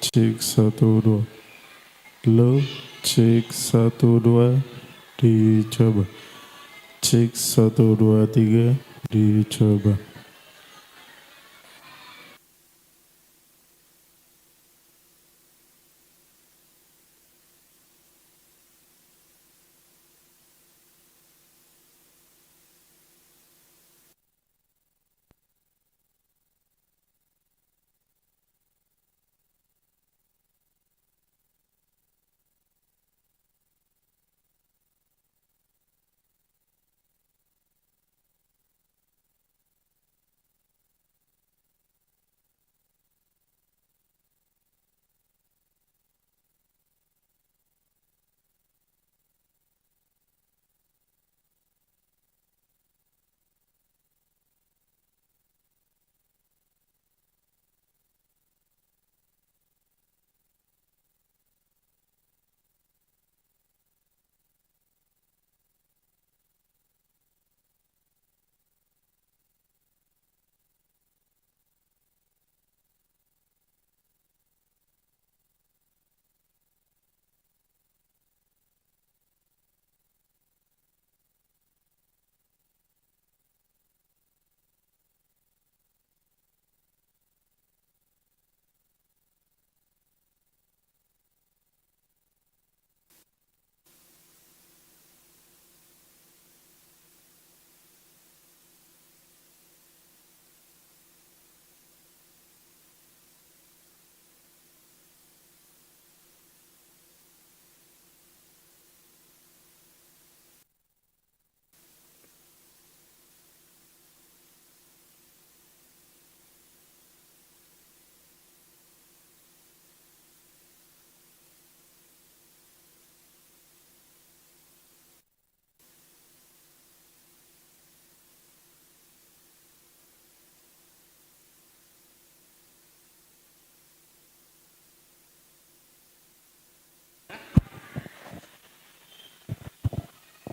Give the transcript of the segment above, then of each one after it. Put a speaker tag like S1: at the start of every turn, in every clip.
S1: cek 1 2. Lo, cek 1 2, dicoba. Cek 1 2 3, dicoba.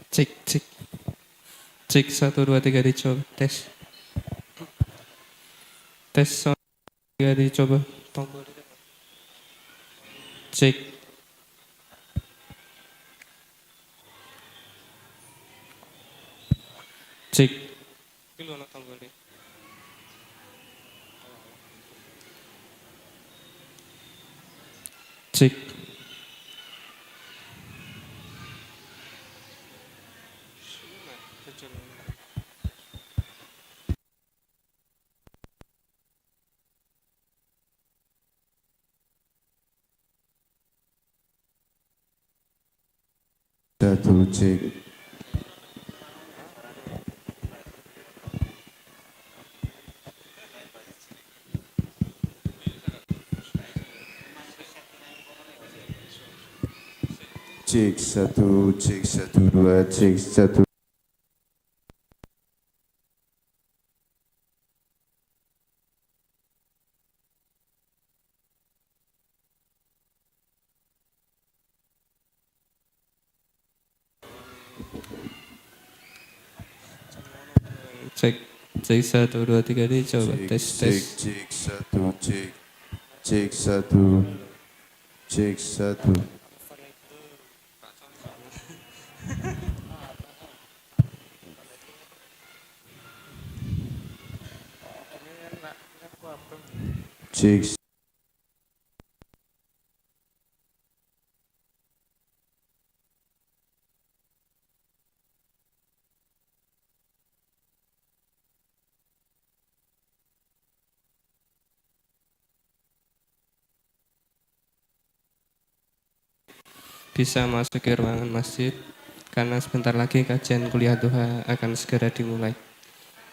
S2: Cek, cek. Cek 1 2 3 dicoba. Tes. Tes 1 2 3 dicoba. Tombol. Cek. Cek. Dulu anak tombolnya. Cek.
S3: Satu cek. Cek 1, cek 1 2, cek 1.
S2: Cek. Cek 1 2 3 dicoba. Tes, tes.
S3: Cek 1, cek. Cek 1. Cek 1. Cek.
S2: Bisa masuk ke ruangan masjid karena sebentar lagi kajian kuliah duha akan segera dimulai.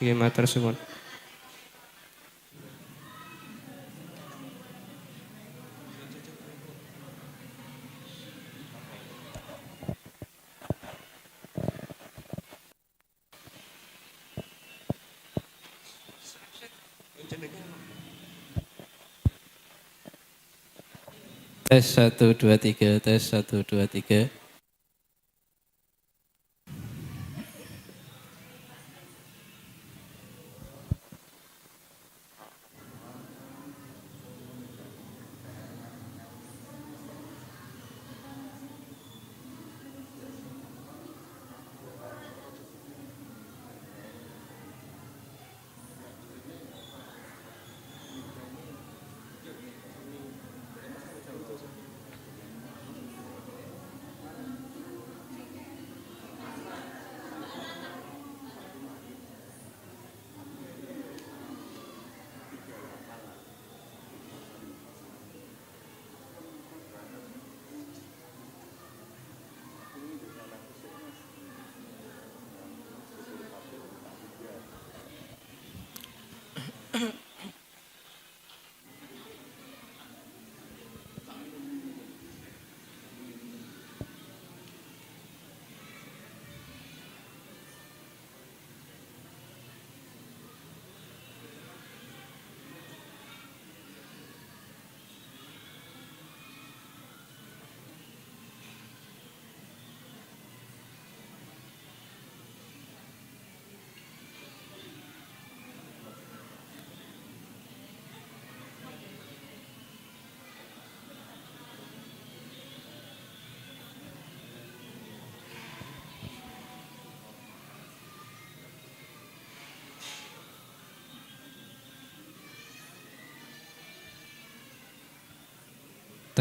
S2: Gimana tersebut?
S4: Tes 1 2 3, tes 1 2 3.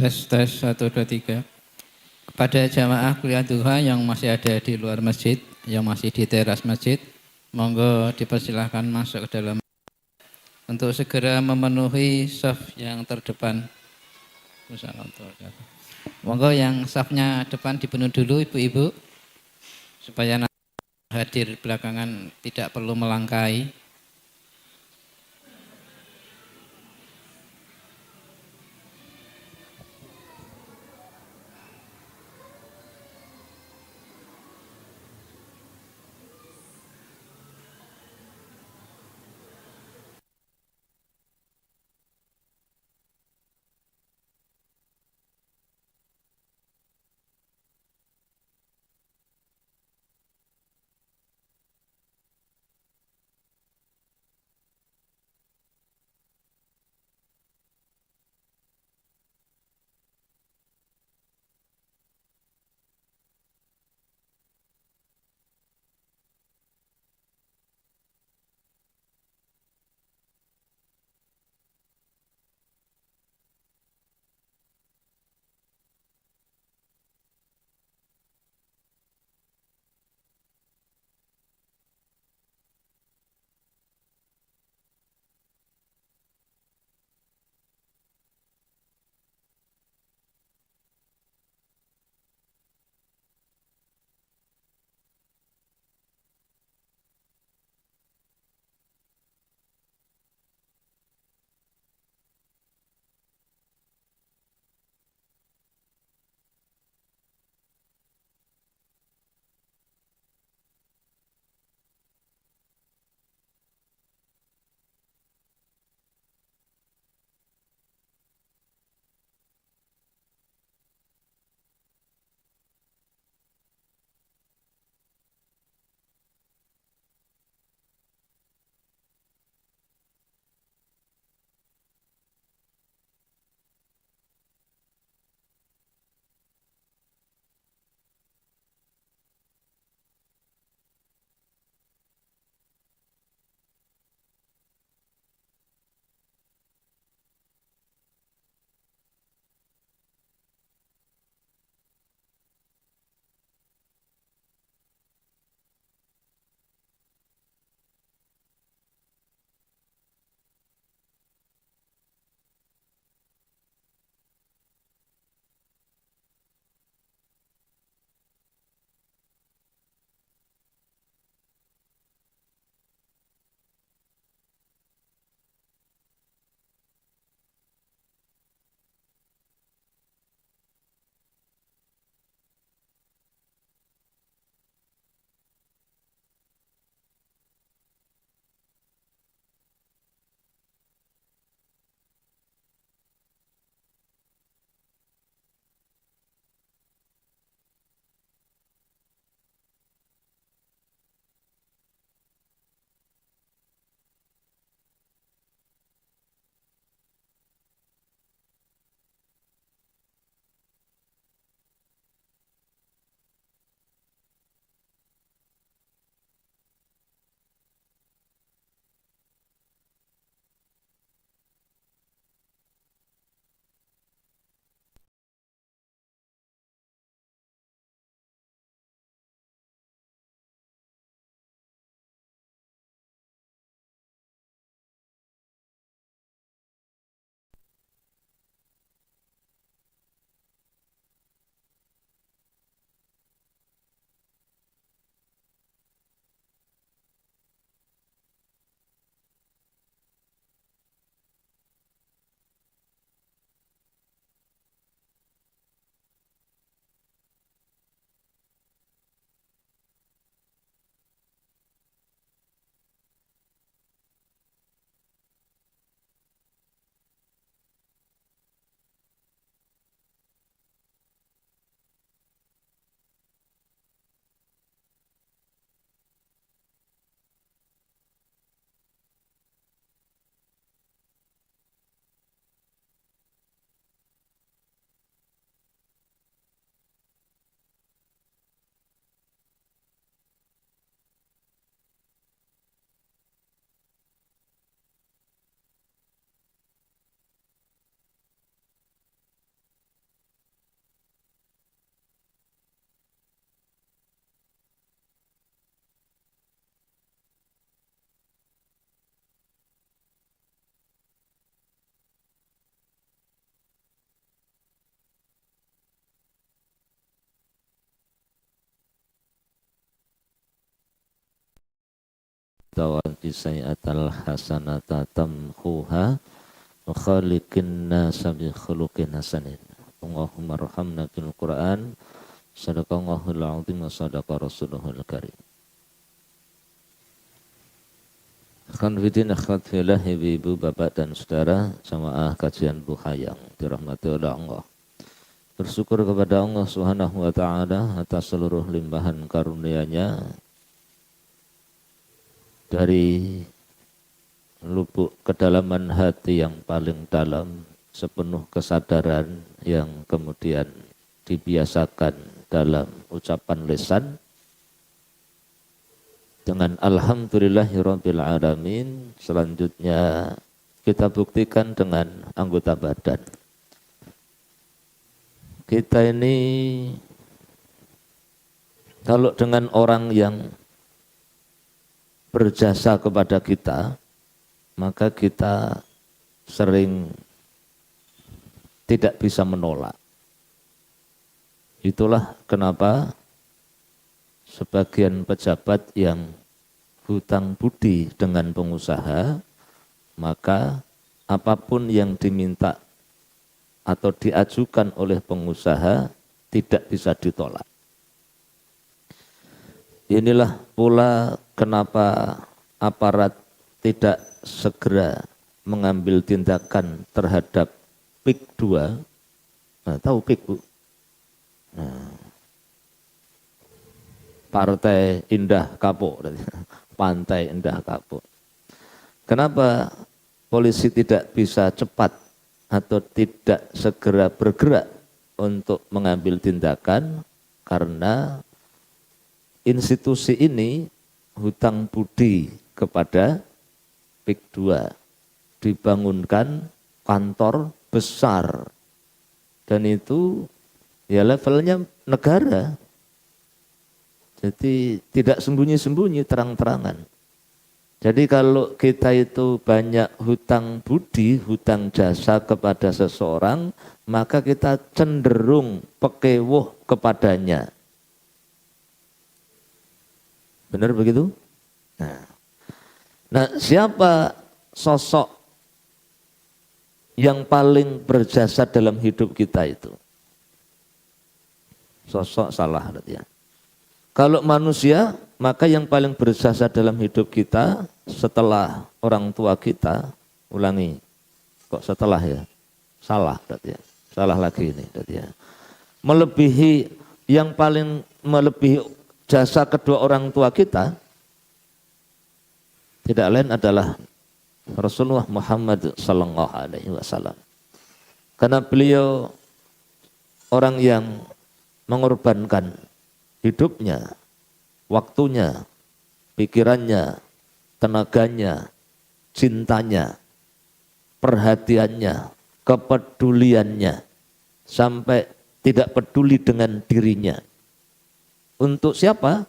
S4: tes 1 2 3. Kepada jamaah kuliah duha yang masih ada di luar masjid, yang masih di teras masjid, monggo dipersilahkan masuk ke dalam untuk segera memenuhi saf yang terdepan. Monggo yang safnya depan dipenuhi dulu ibu-ibu, supaya nanti hadir belakangan tidak perlu melangkai.
S5: tawati sayi'atal hasanata tamhuha wa khaliqin nasa bi khuluqin hasanin. Allahumma arhamna bil Qur'an. Sadaqallahul azim wa sadaqa rasuluhul karim. Khonfidin akhwat fillah, ibu bapak dan saudara jamaah kajian duha yang dirahmati oleh Allah. Bersyukur kepada Allah Subhanahu wa taala atas seluruh limpahan karunia-Nya dari lubuk kedalaman hati yang paling dalam, sepenuh kesadaran yang kemudian dibiasakan dalam ucapan lisan dengan alhamdulillahirabbil alamin. Selanjutnya kita buktikan dengan anggota badan. Kita ini kalau dengan orang yang berjasa kepada kita, maka kita sering tidak bisa menolak. Itulah kenapa sebagian pejabat yang hutang budi dengan pengusaha, maka apapun yang diminta atau diajukan oleh pengusaha tidak bisa ditolak. Inilah pula kenapa aparat tidak segera mengambil tindakan terhadap PIK 2. Nah, tahu PIK, Bu? Nah, Partai Indah Kapuk, Pantai Indah Kapuk. Kenapa polisi tidak bisa cepat atau tidak segera bergerak untuk mengambil tindakan? Karena institusi ini hutang budi kepada PIK 2, dibangunkan kantor besar dan itu ya levelnya negara, jadi tidak sembunyi-sembunyi, terang-terangan. Jadi kalau kita itu banyak hutang budi, hutang jasa kepada seseorang, maka kita cenderung pekewuh kepadanya. Benar begitu? Nah, siapa sosok yang paling berjasa dalam hidup kita itu? Sosok salah berarti ya. Kalau manusia, maka yang paling berjasa dalam hidup kita setelah orang tua kita, ulangi, kok setelah ya? Salah berarti ya, salah lagi ini berarti ya. Yang paling melebihi jasa kedua orang tua kita, tidak lain adalah Rasulullah Muhammad sallallahu alaihi wasallam. Karena beliau orang yang mengorbankan hidupnya, waktunya, pikirannya, tenaganya, cintanya, perhatiannya, kepeduliannya, sampai tidak peduli dengan dirinya. Untuk siapa?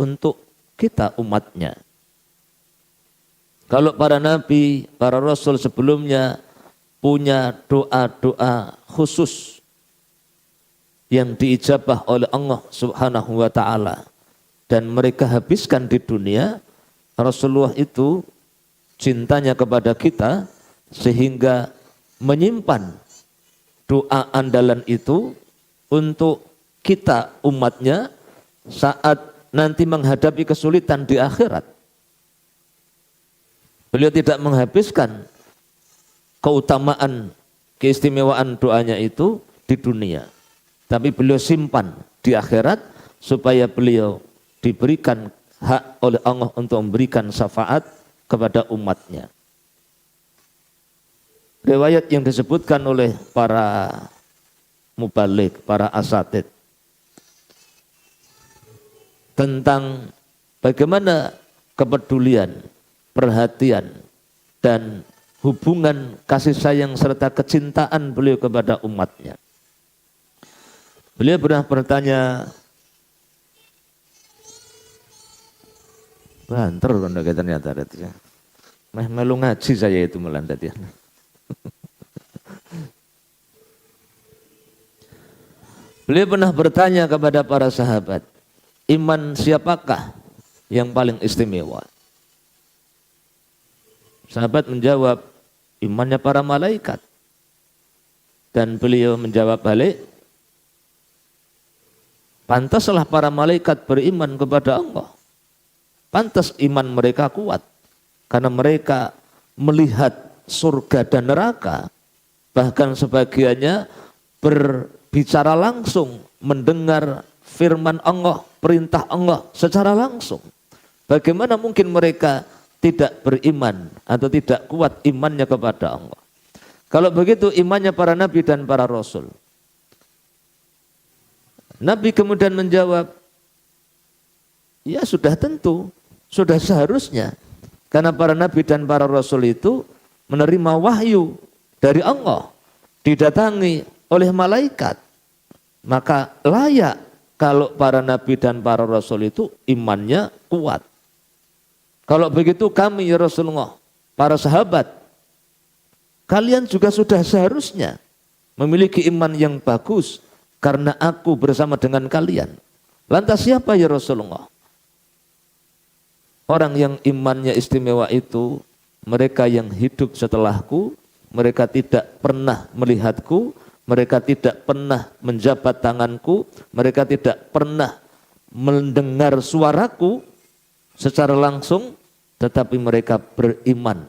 S5: Untuk kita umatnya. Kalau para nabi, para rasul sebelumnya punya doa-doa khusus yang diijabah oleh Allah Subhanahu wa taala dan mereka habiskan di dunia, Rasulullah itu cintanya kepada kita sehingga menyimpan doa andalan itu untuk kita umatnya saat nanti menghadapi kesulitan di akhirat. Beliau tidak menghabiskan keutamaan, keistimewaan doanya itu di dunia, tapi beliau simpan di akhirat supaya beliau diberikan hak oleh Allah untuk memberikan syafaat kepada umatnya. Riwayat yang disebutkan oleh para mubalik, para asatid tentang bagaimana kepedulian, perhatian, dan hubungan kasih sayang serta kecintaan beliau kepada umatnya. Beliau pernah bertanya, banter kan ternyata ya. Melu ngaji saya itu malah tadi. Beliau pernah bertanya kepada para sahabat, iman siapakah yang paling istimewa? Sahabat menjawab, imannya para malaikat. Dan beliau menjawab balik, pantaslah para malaikat beriman kepada Allah. Pantas iman mereka kuat. Karena mereka melihat surga dan neraka. Bahkan sebagiannya berbicara langsung, mendengar firman Allah, perintah Allah secara langsung. Bagaimana mungkin mereka tidak beriman atau tidak kuat imannya kepada Allah? Kalau begitu imannya para nabi dan para rasul. Nabi kemudian menjawab, ya sudah tentu, sudah seharusnya. Karena para nabi dan para rasul itu menerima wahyu dari Allah, didatangi oleh malaikat. Maka layak kalau para nabi dan para rasul itu imannya kuat. Kalau begitu kami ya Rasulullah, para sahabat, kalian juga sudah seharusnya memiliki iman yang bagus karena aku bersama dengan kalian. Lantas siapa ya Rasulullah? Orang yang imannya istimewa itu mereka yang hidup setelahku, mereka tidak pernah melihatku, mereka tidak pernah menjabat tanganku, mereka tidak pernah mendengar suaraku secara langsung, tetapi mereka beriman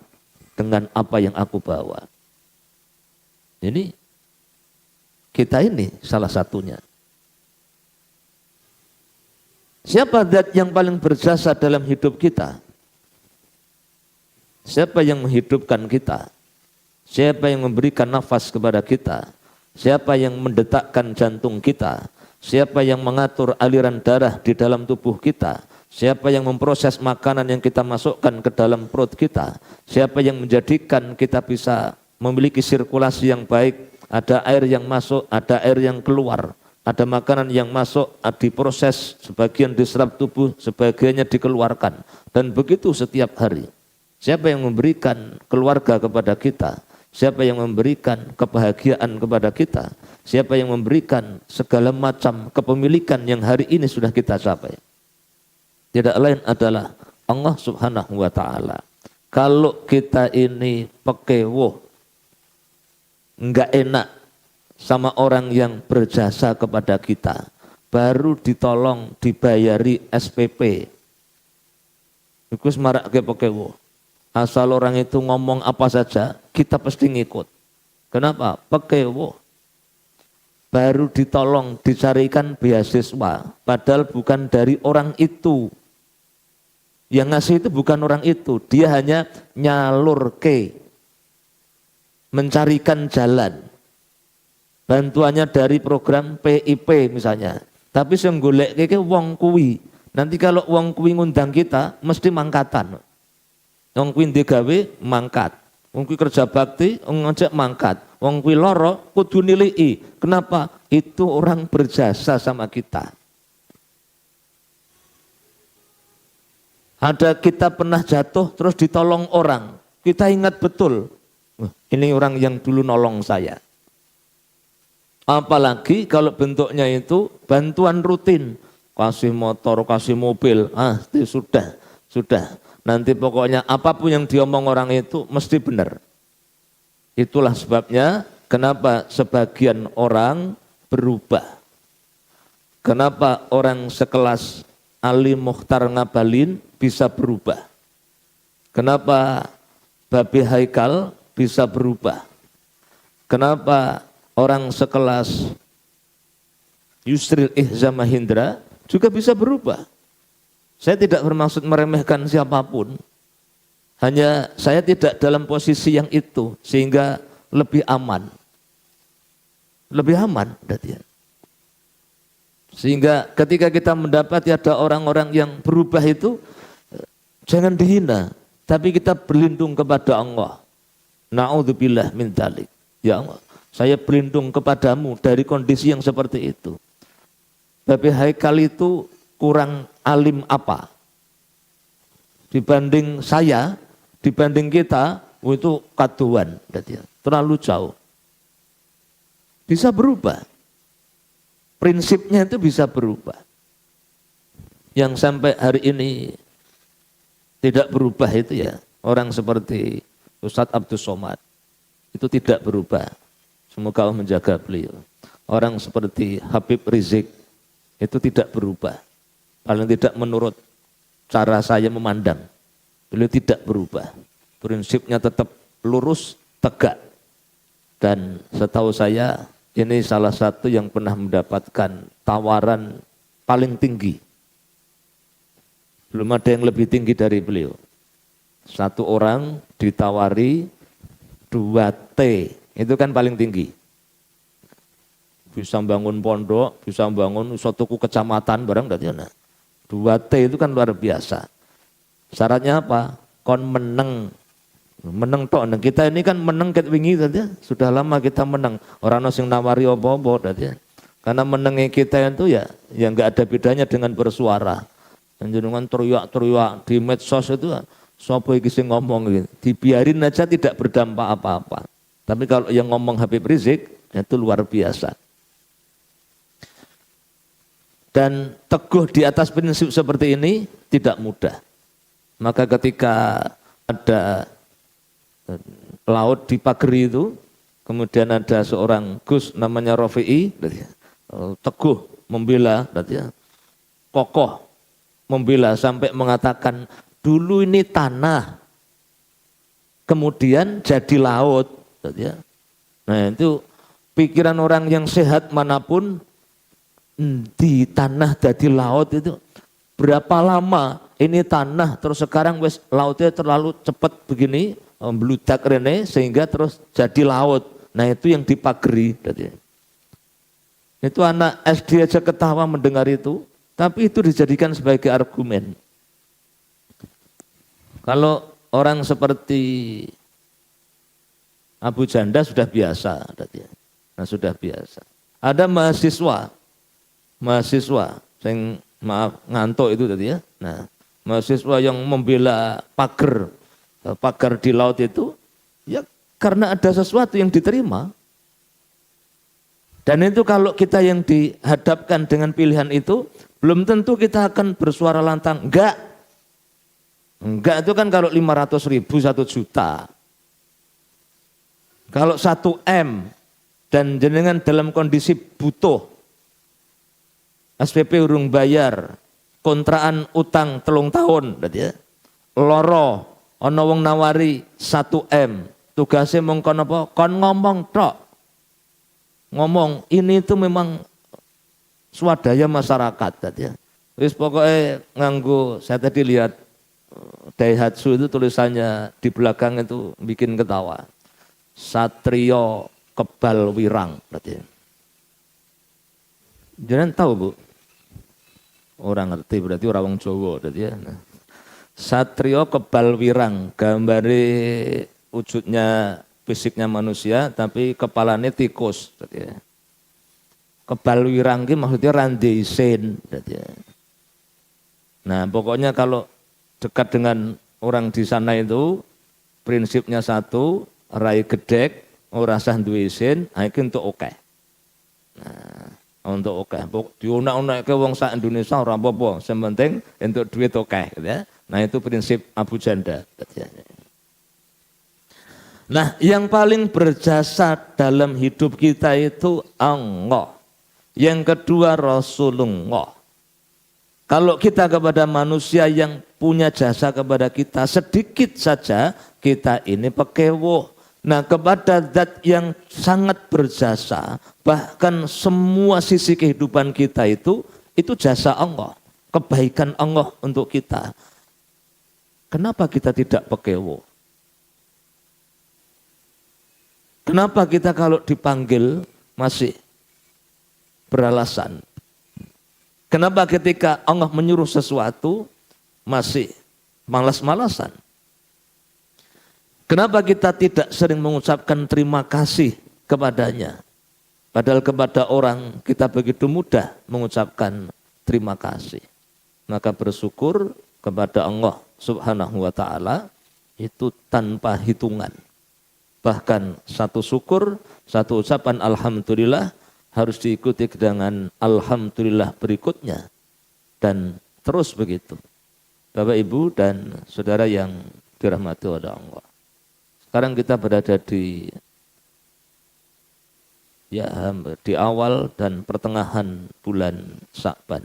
S5: dengan apa yang aku bawa. Jadi kita ini salah satunya. Siapa zat yang paling berjasa dalam hidup kita? Siapa yang menghidupkan kita? Siapa yang memberikan nafas kepada kita? Siapa yang mendetakkan jantung kita? Siapa yang mengatur aliran darah di dalam tubuh kita? Siapa yang memproses makanan yang kita masukkan ke dalam perut kita? Siapa yang menjadikan kita bisa memiliki sirkulasi yang baik? Ada air yang masuk, ada air yang keluar. Ada makanan yang masuk, diproses, sebagian diserap tubuh, sebagiannya dikeluarkan. Dan begitu setiap hari. Siapa yang memberikan keluarga kepada kita? Siapa yang memberikan kebahagiaan kepada kita? Siapa yang memberikan segala macam kepemilikan yang hari ini sudah kita capai? Tidak lain adalah Allah Subhanahu wa ta'ala. Kalau kita ini pekewoh, enggak enak sama orang yang berjasa kepada kita, baru ditolong dibayari SPP. Iku semarak ke pekewoh. Asal orang itu ngomong apa saja, kita pasti ngikut. Kenapa? Pekewoh. Baru ditolong dicarikan beasiswa, padahal bukan dari orang itu. Yang ngasih itu bukan orang itu, dia hanya nyalur ke, mencarikan jalan. Bantuannya dari program PIP misalnya. Tapi sing golek ke wong kuwi. Nanti kalau wong kuwi ngundang kita mesti mangkatan. Wong kuwi digawe mangkat. Wong kuwi kerja bakti ngajak mangkat. Wong kuwi loro kudu nilai. Kenapa? Itu orang berjasa sama kita. Ada kita pernah jatuh terus ditolong orang. Kita ingat betul. Ini orang yang dulu nolong saya. Apalagi kalau bentuknya itu bantuan rutin. Kasih motor, kasih mobil. Itu sudah. Nanti pokoknya apapun yang diomong orang itu mesti benar. Itulah sebabnya kenapa sebagian orang berubah. Kenapa orang sekelas Ali Mukhtar Ngabalin bisa berubah. Kenapa Babe Haikal bisa berubah. Kenapa orang sekelas Yusril Ihza Mahindra juga bisa berubah. Saya tidak bermaksud meremehkan siapapun. Hanya saya tidak dalam posisi yang itu sehingga lebih aman. Lebih aman berarti ya. Sehingga ketika kita mendapati ada orang-orang yang berubah itu, jangan dihina, tapi kita berlindung kepada Allah. Na'udzubillah min dzalik. Ya Allah, saya berlindung kepadamu dari kondisi yang seperti itu. Babe Haikal itu kurang alim apa? Dibanding saya, dibanding kita, itu kaduan, terlalu jauh. Bisa berubah. Prinsipnya itu bisa berubah. Yang sampai hari ini tidak berubah itu ya orang seperti Ustadz Abdus Somad. Itu tidak berubah. Semoga Allah menjaga beliau. Orang seperti Habib Rizik itu tidak berubah. Paling tidak menurut cara saya memandang. Beliau tidak berubah. Prinsipnya tetap lurus, tegak. Dan setahu saya ini salah satu yang pernah mendapatkan tawaran paling tinggi. Belum ada yang lebih tinggi dari beliau. Satu orang ditawari 2T, itu kan paling tinggi. Bisa bangun pondok, bisa bangun suatu kecamatan barang dari mana. 2T itu kan luar biasa. Syaratnya apa? Kon menang. Menang tok. Nah, kita ini kan menang ket wingi tadi. Sudah lama kita menang. Orang sing nawari apa-apa tadi. Karena menangnya kita itu ya enggak ada bedanya dengan bersuara. Jenengan teriak-teriak di medsos itu sapa iki sing ngomong gitu. Dibiarin aja tidak berdampak apa-apa. Tapi kalau yang ngomong Habib Rizik itu luar biasa. Dan teguh di atas prinsip seperti ini tidak mudah. Maka ketika ada laut di Pageri itu, kemudian ada seorang Gus namanya Rofi'i, teguh membela, kokoh membela sampai mengatakan dulu ini tanah, kemudian jadi laut. Nah itu pikiran orang yang sehat manapun, di tanah jadi laut itu berapa lama ini tanah terus sekarang wes lautnya terlalu cepat begini meludak rene sehingga terus jadi laut. Nah itu yang dipageri. Itu anak SD aja ketawa mendengar itu, tapi itu dijadikan sebagai argumen. Kalau orang seperti Abu Janda sudah biasa, nah sudah biasa. Ada mahasiswa yang maaf ngantuk itu tadi ya. Nah, mahasiswa yang membela pagar di laut itu ya karena ada sesuatu yang diterima. Dan itu kalau kita yang dihadapkan dengan pilihan itu belum tentu kita akan bersuara lantang. Enggak itu kan kalau 500.000 1 juta. Kalau 1 M dan jenengan dalam kondisi butuh, SPP urung bayar, kontraan utang 3 tahun, loro, ana wong nawari 1 M, tugasnya mong kon apa? Kon ngomong tok. Ngomong, ini itu memang swadaya masyarakat. Wis pokoknya nganggo, saya tadi lihat Daihatsu itu tulisannya di belakang itu bikin ketawa. Satrio Kebal Wirang. Jangan tahu Bu? Orang ngerti berarti orang wong Jawa ya. Nah. Satrio Kebal Wirang, gambare wujudnya fisiknya manusia tapi kepalanya tikus. Ya. Kebal Wirang ini maksudnya rande isin. Ya. Nah pokoknya kalau dekat dengan orang di sana itu prinsipnya satu, rai gedek, ora sah duwe isin, iki untuk oke. Nah, untuk oke. Diunak-unak ke wong sak Indonesia ora apa-apa, sing penting entuk duit oke gitu ya. Nah, itu prinsip Abu Janda. Nah, yang paling berjasa dalam hidup kita itu Allah. Yang kedua Rasulullah. Kalau kita kepada manusia yang punya jasa kepada kita sedikit saja, kita ini pekewo. Nah kepada zat yang sangat berjasa, bahkan semua sisi kehidupan kita itu jasa Allah, kebaikan Allah untuk kita. Kenapa kita tidak pekewo? Kenapa kita kalau dipanggil masih beralasan? Kenapa ketika Allah menyuruh sesuatu masih malas-malasan? Kenapa kita tidak sering mengucapkan terima kasih kepadanya? Padahal kepada orang kita begitu mudah mengucapkan terima kasih. Maka bersyukur kepada Allah Subhanahu wa ta'ala itu tanpa hitungan. Bahkan satu syukur, satu ucapan alhamdulillah harus diikuti dengan alhamdulillah berikutnya. Dan terus begitu. Bapak Ibu dan saudara yang dirahmati oleh Allah. sekarang kita berada di awal dan pertengahan bulan Sya'ban.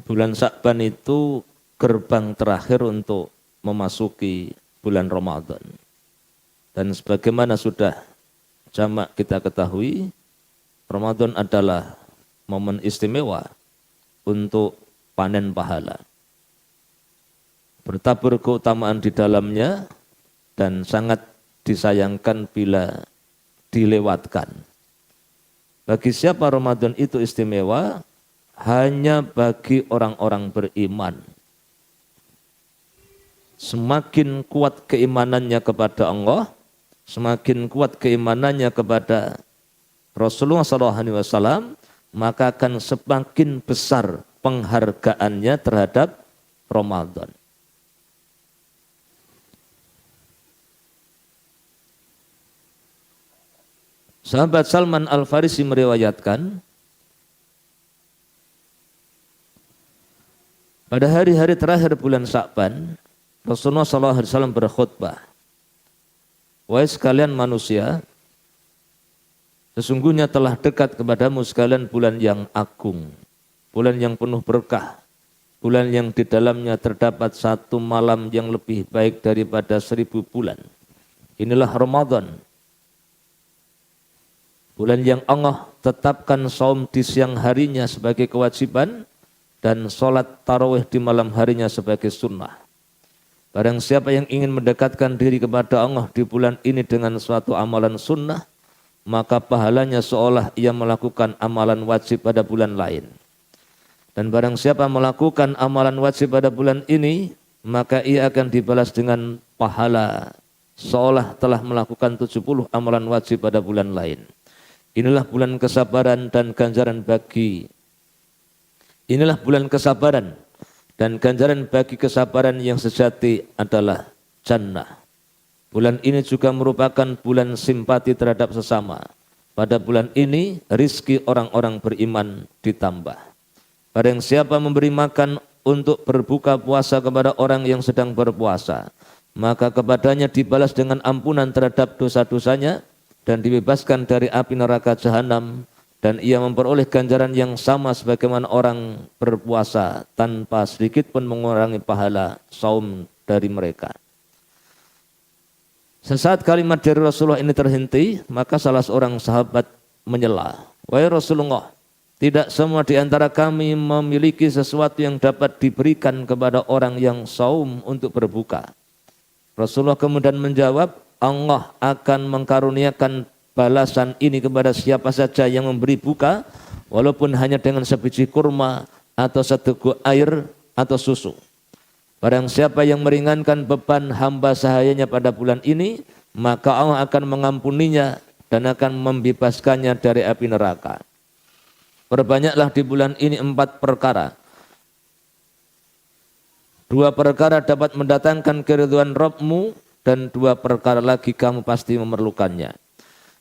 S5: Bulan Sya'ban itu gerbang terakhir untuk memasuki bulan Ramadan. Dan sebagaimana sudah jamak kita ketahui, Ramadan adalah momen istimewa untuk panen pahala. Bertabur keutamaan di dalamnya dan sangat disayangkan bila dilewatkan. Bagi siapa Ramadan itu istimewa? Hanya bagi orang-orang beriman. Semakin kuat keimanannya kepada Allah, semakin kuat keimanannya kepada Rasulullah SAW, maka akan semakin besar penghargaannya terhadap Ramadan. Sahabat Salman Al-Farisi meriwayatkan, pada hari-hari terakhir bulan Sya'ban, Rasulullah SAW berkhutbah, "Wahai sekalian manusia, sesungguhnya telah dekat kepadamu sekalian bulan yang agung, bulan yang penuh berkah, bulan yang di dalamnya terdapat satu malam yang lebih baik daripada 1000 bulan. Inilah Ramadan, bulan yang Allah tetapkan saum di siang harinya sebagai kewajiban dan sholat tarawih di malam harinya sebagai sunnah. Barang siapa yang ingin mendekatkan diri kepada Allah di bulan ini dengan suatu amalan sunnah, maka pahalanya seolah ia melakukan amalan wajib pada bulan lain. Dan barang siapa melakukan amalan wajib pada bulan ini, maka ia akan dibalas dengan pahala seolah telah melakukan 70 amalan wajib pada bulan lain. Inilah bulan kesabaran dan ganjaran bagi dan ganjaran bagi kesabaran yang sejati adalah jannah. Bulan ini juga merupakan bulan simpati terhadap sesama. Pada bulan ini rizki orang-orang beriman ditambah. Barang siapa memberi makan untuk berbuka puasa kepada orang yang sedang berpuasa, maka kepadanya dibalas dengan ampunan terhadap dosa-dosanya dan dibebaskan dari api neraka jahanam. Dan ia memperoleh ganjaran yang sama sebagaimana orang berpuasa tanpa sedikit pun mengurangi pahala saum dari mereka." Sesaat kalimat dari Rasulullah ini terhenti, maka salah seorang sahabat menyela, "Wahai Rasulullah, tidak semua di antara kami memiliki sesuatu yang dapat diberikan kepada orang yang saum untuk berbuka." Rasulullah kemudian menjawab, "Allah akan mengkaruniakan balasan ini kepada siapa saja yang memberi buka, walaupun hanya dengan sebiji kurma atau seteguk air atau susu. Barang siapa yang meringankan beban hamba sahayanya pada bulan ini, maka Allah akan mengampuninya dan akan membebaskannya dari api neraka. Perbanyaklah di bulan ini 4 perkara. 2 perkara dapat mendatangkan keridhaan Rabbmu, dan 2 perkara lagi kamu pasti memerlukannya.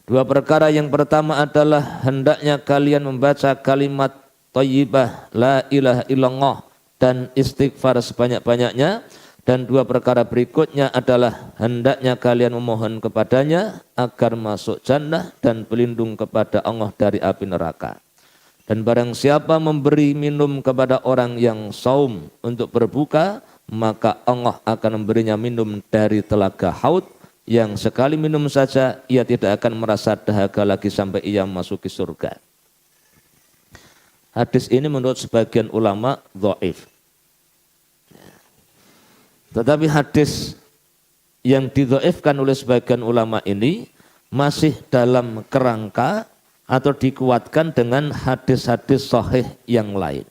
S5: 2 perkara yang pertama adalah hendaknya kalian membaca kalimat thayyibah la ilaha illallah dan istighfar sebanyak-banyaknya, dan 2 perkara berikutnya adalah hendaknya kalian memohon kepadanya agar masuk jannah dan berlindung kepada Allah dari api neraka. Dan barang siapa memberi minum kepada orang yang saum untuk berbuka, maka Allah akan memberinya minum dari telaga Haud, yang sekali minum saja ia tidak akan merasa dahaga lagi sampai ia memasuki surga." Hadis ini menurut sebagian ulama dhaif. Tetapi hadis yang didhaifkan oleh sebagian ulama ini masih dalam kerangka atau dikuatkan dengan hadis-hadis sahih yang lain.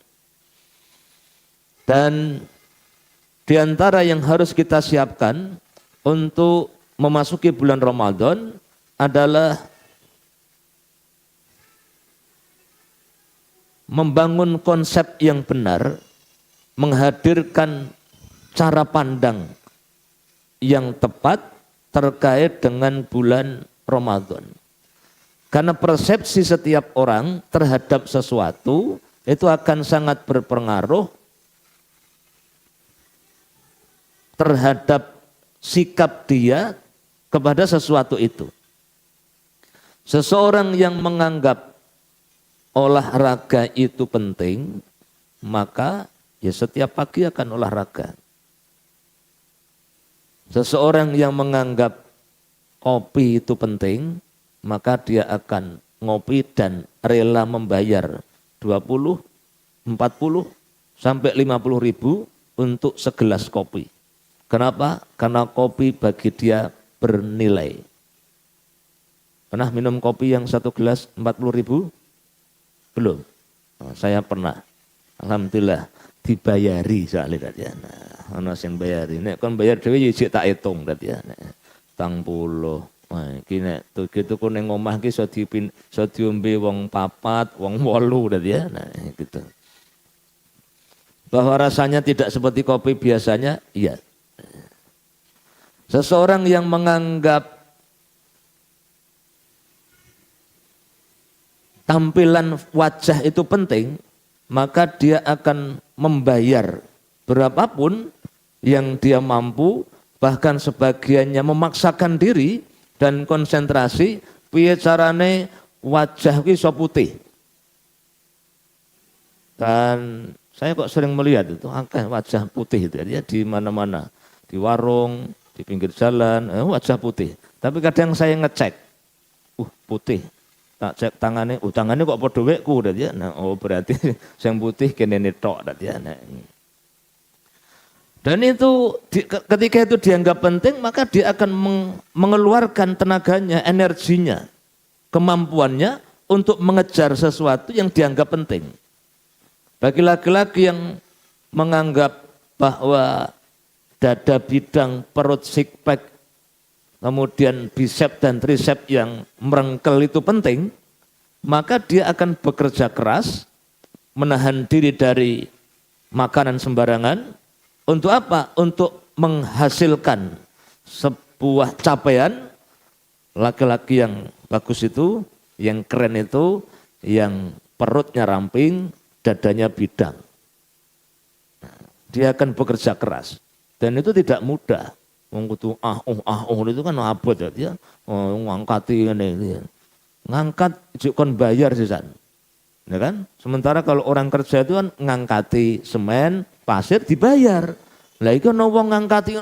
S5: Dan di antara yang harus kita siapkan untuk memasuki bulan Ramadan adalah membangun konsep yang benar, menghadirkan cara pandang yang tepat terkait dengan bulan Ramadan. Karena persepsi setiap orang terhadap sesuatu itu akan sangat berpengaruh terhadap sikap dia kepada sesuatu itu. Seseorang yang menganggap olahraga itu penting, maka ya setiap pagi akan olahraga. Seseorang yang menganggap kopi itu penting, maka dia akan ngopi dan rela membayar 20, 40, sampai 50 ribu untuk segelas kopi. Kenapa? Karena kopi bagi dia bernilai. Pernah minum kopi yang satu gelas 40 ribu? Belum. Oh, saya pernah. Alhamdulillah dibayari soalnya tadi. Nah, ana sing bayari. Nek kon bayar dhewe ya jek tak hitung tadi. Tang puluh. Wah, iki nek tuku ning omah ki iso diombe wong 4, wong 8 tadi ya. Nah, gitu. Bahwa rasanya tidak seperti kopi biasanya, iya. Seseorang yang menganggap tampilan wajah itu penting, maka dia akan membayar berapapun yang dia mampu, bahkan sebagiannya memaksakan diri dan konsentrasi, piye carane wajah ki iso putih. Kan saya kok sering melihat itu akeh wajah putih itu ya di mana-mana, di warung, di pinggir jalan, wajah putih. Tapi kadang saya ngecek, putih. Tak cek tangannya, tangannya kok padha wekku ya. Nah, berarti yang putih kene tok ya. Nah. Dan itu ketika itu dianggap penting, maka dia akan mengeluarkan tenaganya, energinya, kemampuannya untuk mengejar sesuatu yang dianggap penting. Bagi laki-laki yang menganggap bahwa dada bidang, perut six pack, kemudian bicep dan tricep yang merengkel itu penting, maka dia akan bekerja keras, menahan diri dari makanan sembarangan. Untuk apa? Untuk menghasilkan sebuah capaian. Laki-laki yang bagus itu, yang keren itu, yang perutnya ramping, dadanya bidang. Dia akan bekerja keras. Dan itu tidak mudah. Wong kudu itu kan abot ya dia. Ngangkati ngene. Ngangkat kon bayar sisan. Ya kan? Sementara kalau orang kerja itu kan ngangkati semen, pasir dibayar. Lah iku ana wong ngangkati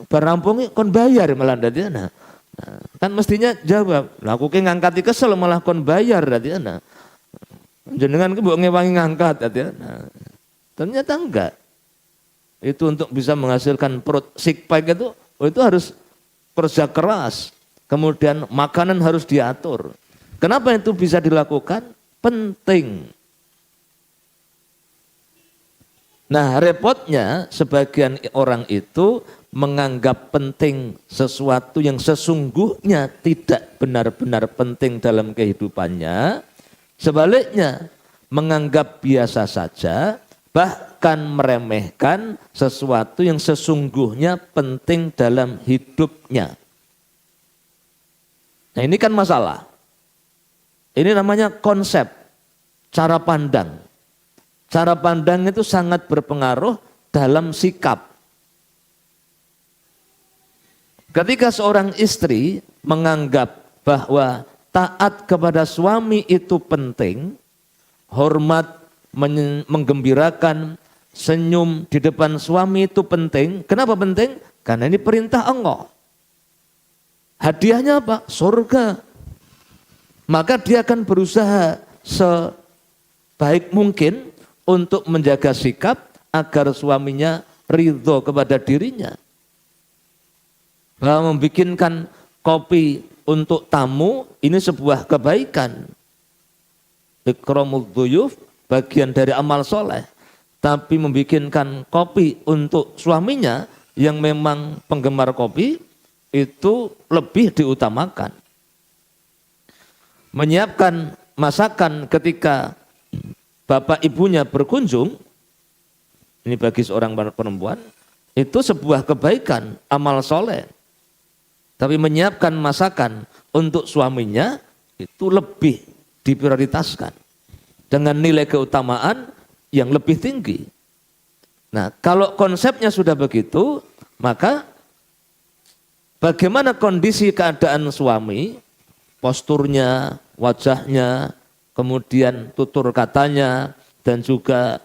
S5: bar rampung kon bayar malah dadi ana. Nah, kan mestinya jawab, lah aku ki ngangkati kesel malah kon bayar dadi ana. Jenengan ki mbok ngewangi ngangkat dadi ana. Ternyata enggak. Itu untuk bisa menghasilkan perut six pack itu harus kerja keras. Kemudian makanan harus diatur. Kenapa itu bisa dilakukan? Penting. Nah, repotnya sebagian orang itu menganggap penting sesuatu yang sesungguhnya tidak benar-benar penting dalam kehidupannya. Sebaliknya, menganggap biasa saja, bahkan meremehkan sesuatu yang sesungguhnya penting dalam hidupnya. Nah, ini kan masalah. Ini namanya konsep, cara pandang. Cara pandang itu sangat berpengaruh dalam sikap. Ketika seorang istri menganggap bahwa taat kepada suami itu penting, hormat, menggembirakan, senyum di depan suami itu penting. Kenapa penting? Karena ini perintah Allah. Hadiahnya apa? Surga. Maka dia akan berusaha sebaik mungkin untuk menjaga sikap agar suaminya ridho kepada dirinya. Bahwa membikinkan kopi untuk tamu ini sebuah kebaikan. Ikramul dhuyuf bagian dari amal soleh. Tapi membikinkan kopi untuk suaminya yang memang penggemar kopi itu lebih diutamakan. Menyiapkan masakan ketika bapak ibunya berkunjung, ini bagi seorang perempuan, itu sebuah kebaikan, amal soleh. Tapi menyiapkan masakan untuk suaminya itu lebih diprioritaskan. Dengan nilai keutamaan yang lebih tinggi. Nah, kalau konsepnya sudah begitu, maka bagaimana kondisi keadaan suami, posturnya, wajahnya, kemudian tutur katanya, dan juga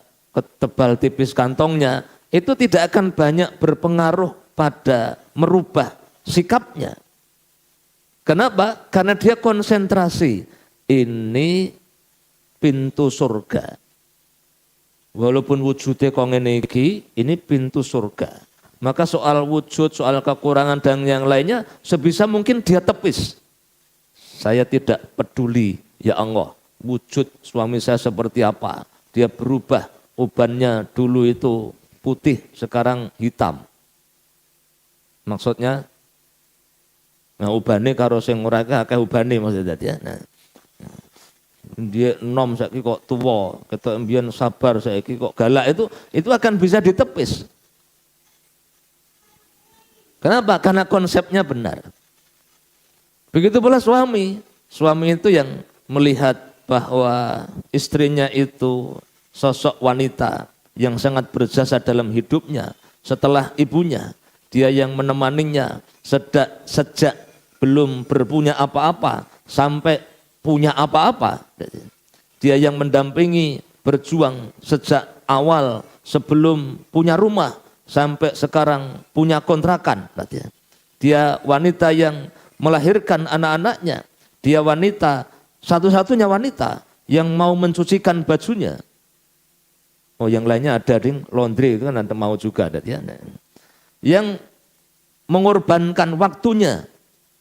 S5: tebal tipis kantongnya, itu tidak akan banyak berpengaruh pada merubah sikapnya. Kenapa? Karena dia konsentrasi. Ini pintu surga. Walaupun wujudnya kok ngene iki, ini pintu surga. Maka soal wujud, soal kekurangan dan yang lainnya sebisa mungkin dia tepis. Saya tidak peduli, ya Allah, wujud suami saya seperti apa. Dia berubah, ubannya dulu itu putih, sekarang hitam. Maksudnya, nah ubane karo sing ora akeh ubane maksudnya dia. Nah, dia enom saiki kok tua, ketok mbiyen sabar saiki kok galak, itu akan bisa ditepis. Kenapa? Karena konsepnya benar. Begitu pula suami. Suami itu yang melihat bahwa istrinya itu sosok wanita yang sangat berjasa dalam hidupnya setelah ibunya. Dia yang menemaninya sejak belum berpunya apa-apa sampai punya apa-apa. Dia yang mendampingi berjuang sejak awal sebelum punya rumah sampai sekarang punya kontrakan. Dia wanita yang melahirkan anak-anaknya. Dia wanita, satu-satunya wanita yang mau mencucikan bajunya. Oh, yang lainnya ada ding laundry itu kan nanti mau juga ada dia. Yang mengorbankan waktunya,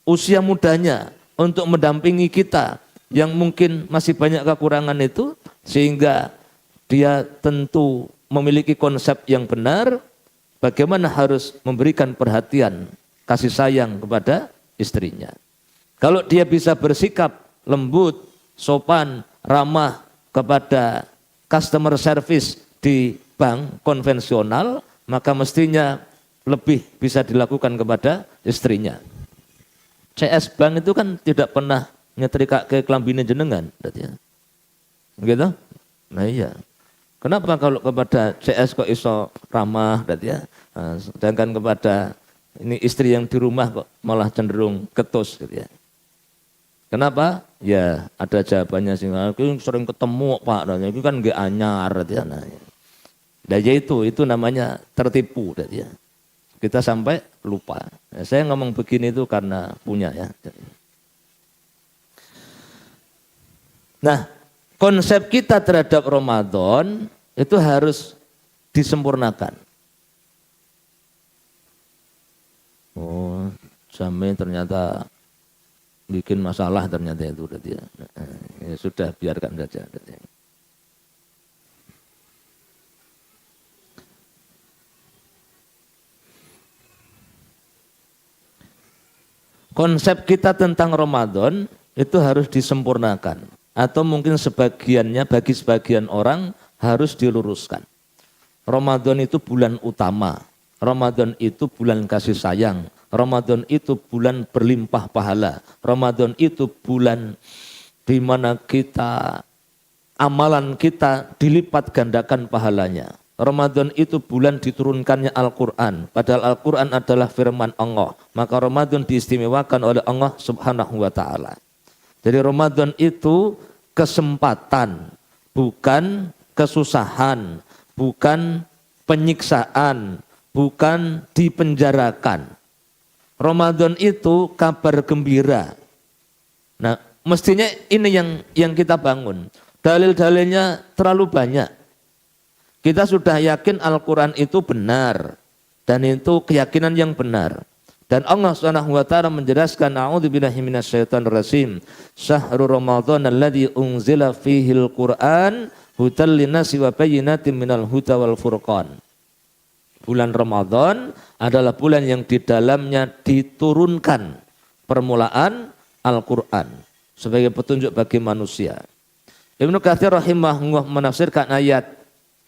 S5: usia mudanya untuk mendampingi kita yang mungkin masih banyak kekurangan itu, sehingga dia tentu memiliki konsep yang benar bagaimana harus memberikan perhatian, kasih sayang kepada istrinya. Kalau dia bisa bersikap lembut, sopan, ramah kepada customer service di bank konvensional, maka mestinya lebih bisa dilakukan kepada istrinya. CS Bank itu kan tidak pernah nyetrika ke kelambine jenengan, gitu? Nah iya. Kenapa kalau kepada CS kok iso ramah, nah, sedangkan kepada ini istri yang di rumah kok malah cenderung ketus, gitu ya? Kenapa? Ya ada jawabannya sih. Aku sering ketemu Pak, dan itu kan nggak anyar, gitu ya. Nah, itu namanya tertipu, gitu ya. Kita sampai lupa. Nah, saya ngomong begini itu karena punya ya. Nah, konsep kita terhadap Ramadan itu harus disempurnakan. Oh, jamnya ternyata bikin masalah ternyata itu. Ya sudah, biarkan saja. Konsep kita tentang Ramadan itu harus disempurnakan. Atau mungkin sebagiannya bagi sebagian orang harus diluruskan. Ramadan itu bulan utama. Ramadan itu bulan kasih sayang. Ramadan itu bulan berlimpah pahala. Ramadan itu bulan di mana kita, amalan kita dilipat gandakan pahalanya. Ramadan itu bulan diturunkannya Al-Quran. Padahal Al-Quran adalah firman Allah. Maka Ramadan diistimewakan oleh Allah Subhanahu wa ta'ala. Jadi Ramadan itu kesempatan, bukan kesusahan, bukan penyiksaan, bukan dipenjarakan. Ramadan itu kabar gembira. Nah, mestinya ini yang kita bangun. Dalil-dalilnya terlalu banyak. Kita sudah yakin Al-Quran itu benar dan itu keyakinan yang benar. Dan Allah Subhanahu wa taala menjelaskan, a'udzubillahi minasyaitonir rajim. Syahrul Ramadan alladzi unzila fihil Qur'an hudal linnasi wa bayyinatin minal huda wal furqan. Bulan Ramadan adalah bulan yang di dalamnya diturunkan permulaan Al-Quran sebagai petunjuk bagi manusia. Ibnu Katsir rahimahullah menafsirkan ayat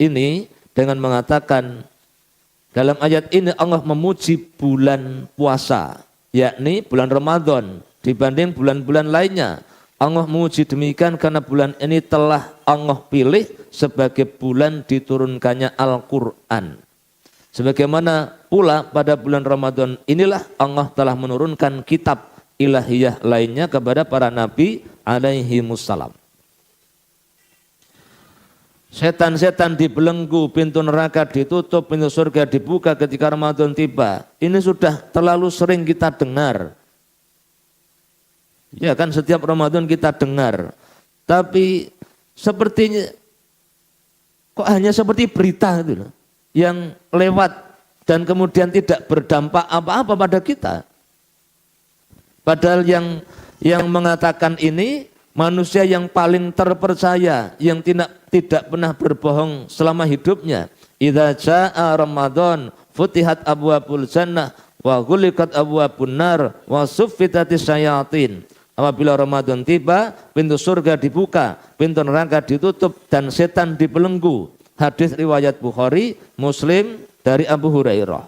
S5: ini dengan mengatakan, dalam ayat ini Allah memuji bulan puasa, yakni bulan Ramadan dibanding bulan-bulan lainnya. Allah memuji demikian karena bulan ini telah Allah pilih sebagai bulan diturunkannya Al-Quran. Sebagaimana pula pada bulan Ramadan inilah Allah telah menurunkan kitab ilahiyah lainnya kepada para nabi alaihimussalam. Setan-setan dibelenggu, pintu neraka ditutup, pintu surga dibuka ketika Ramadan tiba. Ini sudah terlalu sering kita dengar. Ya kan, setiap Ramadan kita dengar. Tapi sepertinya kok hanya seperti berita itu loh, yang lewat dan kemudian tidak berdampak apa-apa pada kita. Padahal yang mengatakan ini manusia yang paling terpercaya, yang tidak pernah berbohong selama hidupnya. Idza jaa Ramadan futihat abwabul jannah wa ghuliqat abwabun nar wa suffitatis syayatin. Apabila Ramadan tiba, pintu surga dibuka, pintu neraka ditutup dan setan dibelenggu. Hadis riwayat Bukhari, Muslim dari Abu Hurairah.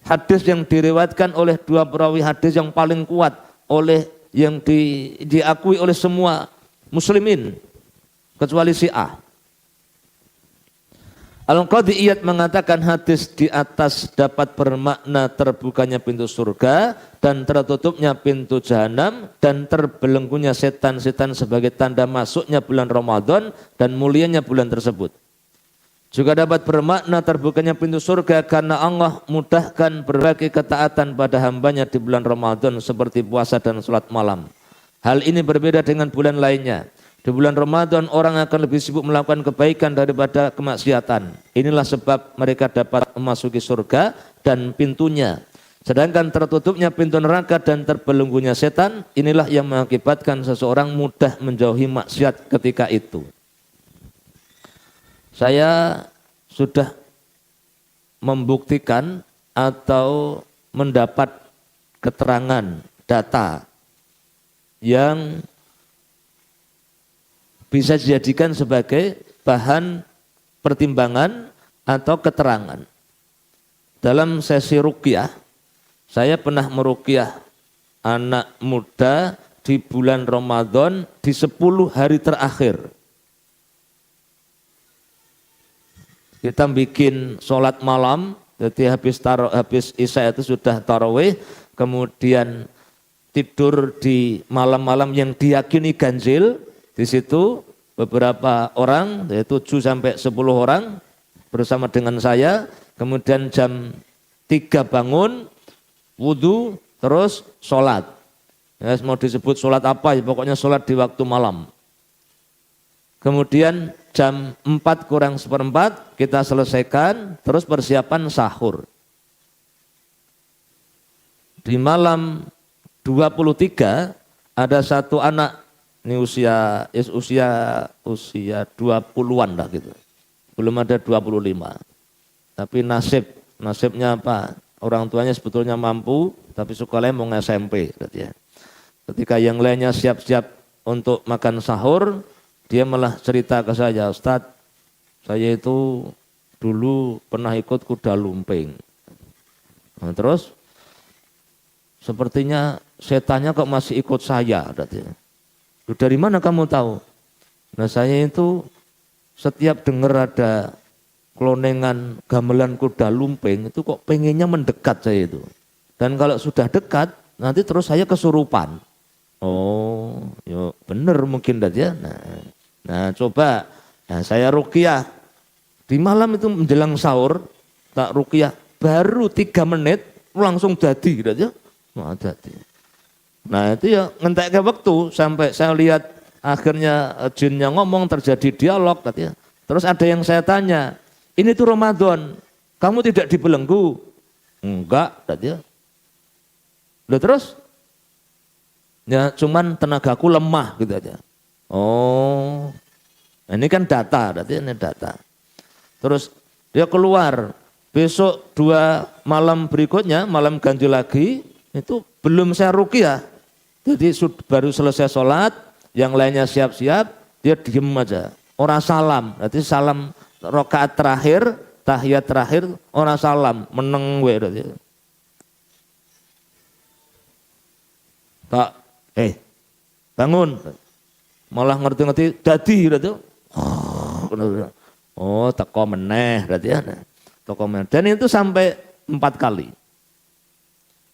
S5: Hadis yang diriwayatkan oleh dua perawi hadis yang paling kuat, oleh yang diakui oleh semua muslimin kecuali Syiah. Al-Qadhi Iyad mengatakan hadis di atas dapat bermakna terbukanya pintu surga dan tertutupnya pintu jahanam dan terbelenggunya setan-setan sebagai tanda masuknya bulan Ramadan dan mulianya bulan tersebut. Juga dapat bermakna terbukanya pintu surga karena Allah mudahkan berbagai ketaatan pada hambanya di bulan Ramadan seperti puasa dan sholat malam. Hal ini berbeda dengan bulan lainnya. Di bulan Ramadan orang akan lebih sibuk melakukan kebaikan daripada kemaksiatan. Inilah sebab mereka dapat memasuki surga dan pintunya. Sedangkan tertutupnya pintu neraka dan terbelenggunya setan, inilah yang mengakibatkan seseorang mudah menjauhi maksiat ketika itu. Saya sudah membuktikan atau mendapat keterangan data yang bisa dijadikan sebagai bahan pertimbangan atau keterangan. Dalam sesi ruqyah, saya pernah meruqyah anak muda di bulan Ramadan di 10 hari terakhir. Kita bikin sholat malam, jadi habis isya itu sudah tarawih, kemudian tidur di malam-malam yang diyakini ganjil. Di situ beberapa orang, yaitu 7 sampai 10 orang bersama dengan saya, kemudian jam 3 bangun, wudhu, terus sholat. Ya, mau disebut sholat apa, ya, pokoknya sholat di waktu malam. Kemudian jam 4 kurang seperempat kita selesaikan, terus persiapan sahur. Di malam 23 ada satu anak, ini usia 20-an lah gitu. Belum ada 25. Tapi nasibnya apa? Orang tuanya sebetulnya mampu, tapi sekolahnya mau SMP. Ketika yang lainnya siap-siap untuk makan sahur, dia malah cerita ke saya, Ustadz, saya itu dulu pernah ikut kuda lumping. Nah, terus sepertinya setannya kok masih ikut saya. Dari mana kamu tahu? Nah, saya itu setiap dengar ada kelonengan gamelan kuda lumping itu kok pengennya mendekat saya itu. Dan kalau sudah dekat nanti terus saya kesurupan. Oh, yuk bener mungkin ya. Nah coba, saya ruqyah di malam itu menjelang sahur, tak ruqyah baru 3 menit langsung jadi ya. Nah, jadi. Nah itu ya ngentek ke waktu sampai saya lihat akhirnya jinnya ngomong, terjadi dialog katanya. Terus ada yang saya tanya, ini tuh Ramadan, kamu tidak dibelenggu? Enggak, katanya. Loh terus? Ya cuman tenagaku lemah gitu aja. Oh, ini kan data, katanya ini data. Terus dia keluar, besok 2 malam berikutnya, malam ganjil lagi, itu belum saya ruqyah. Jadi baru selesai sholat, yang lainnya siap-siap, dia diem aja. Orang salam, berarti salam rakaat terakhir, tahiyat terakhir, orang salam, meneng we. Tak, bangun. Malah ngerti-ngerti, dadi. Oh, teko meneh. toko mainan. Dan itu sampai 4 kali.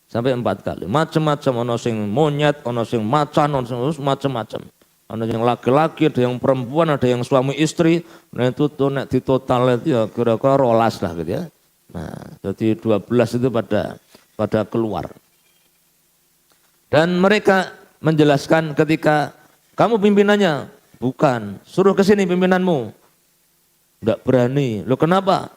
S5: Sampai 4 kali. Macam-macam, ono sing monyet, ono sing macan, ono sing macam-macam. Ono yang laki-laki, ada yang perempuan, ada yang suami istri. Nah itu tuh nek di total itu ya kira-kira 12 lah gitu ya. Nah, jadi 12 itu pada keluar. Dan mereka menjelaskan ketika kamu pimpinannya, bukan, suruh ke sini pimpinanmu. Enggak berani. Loh kenapa?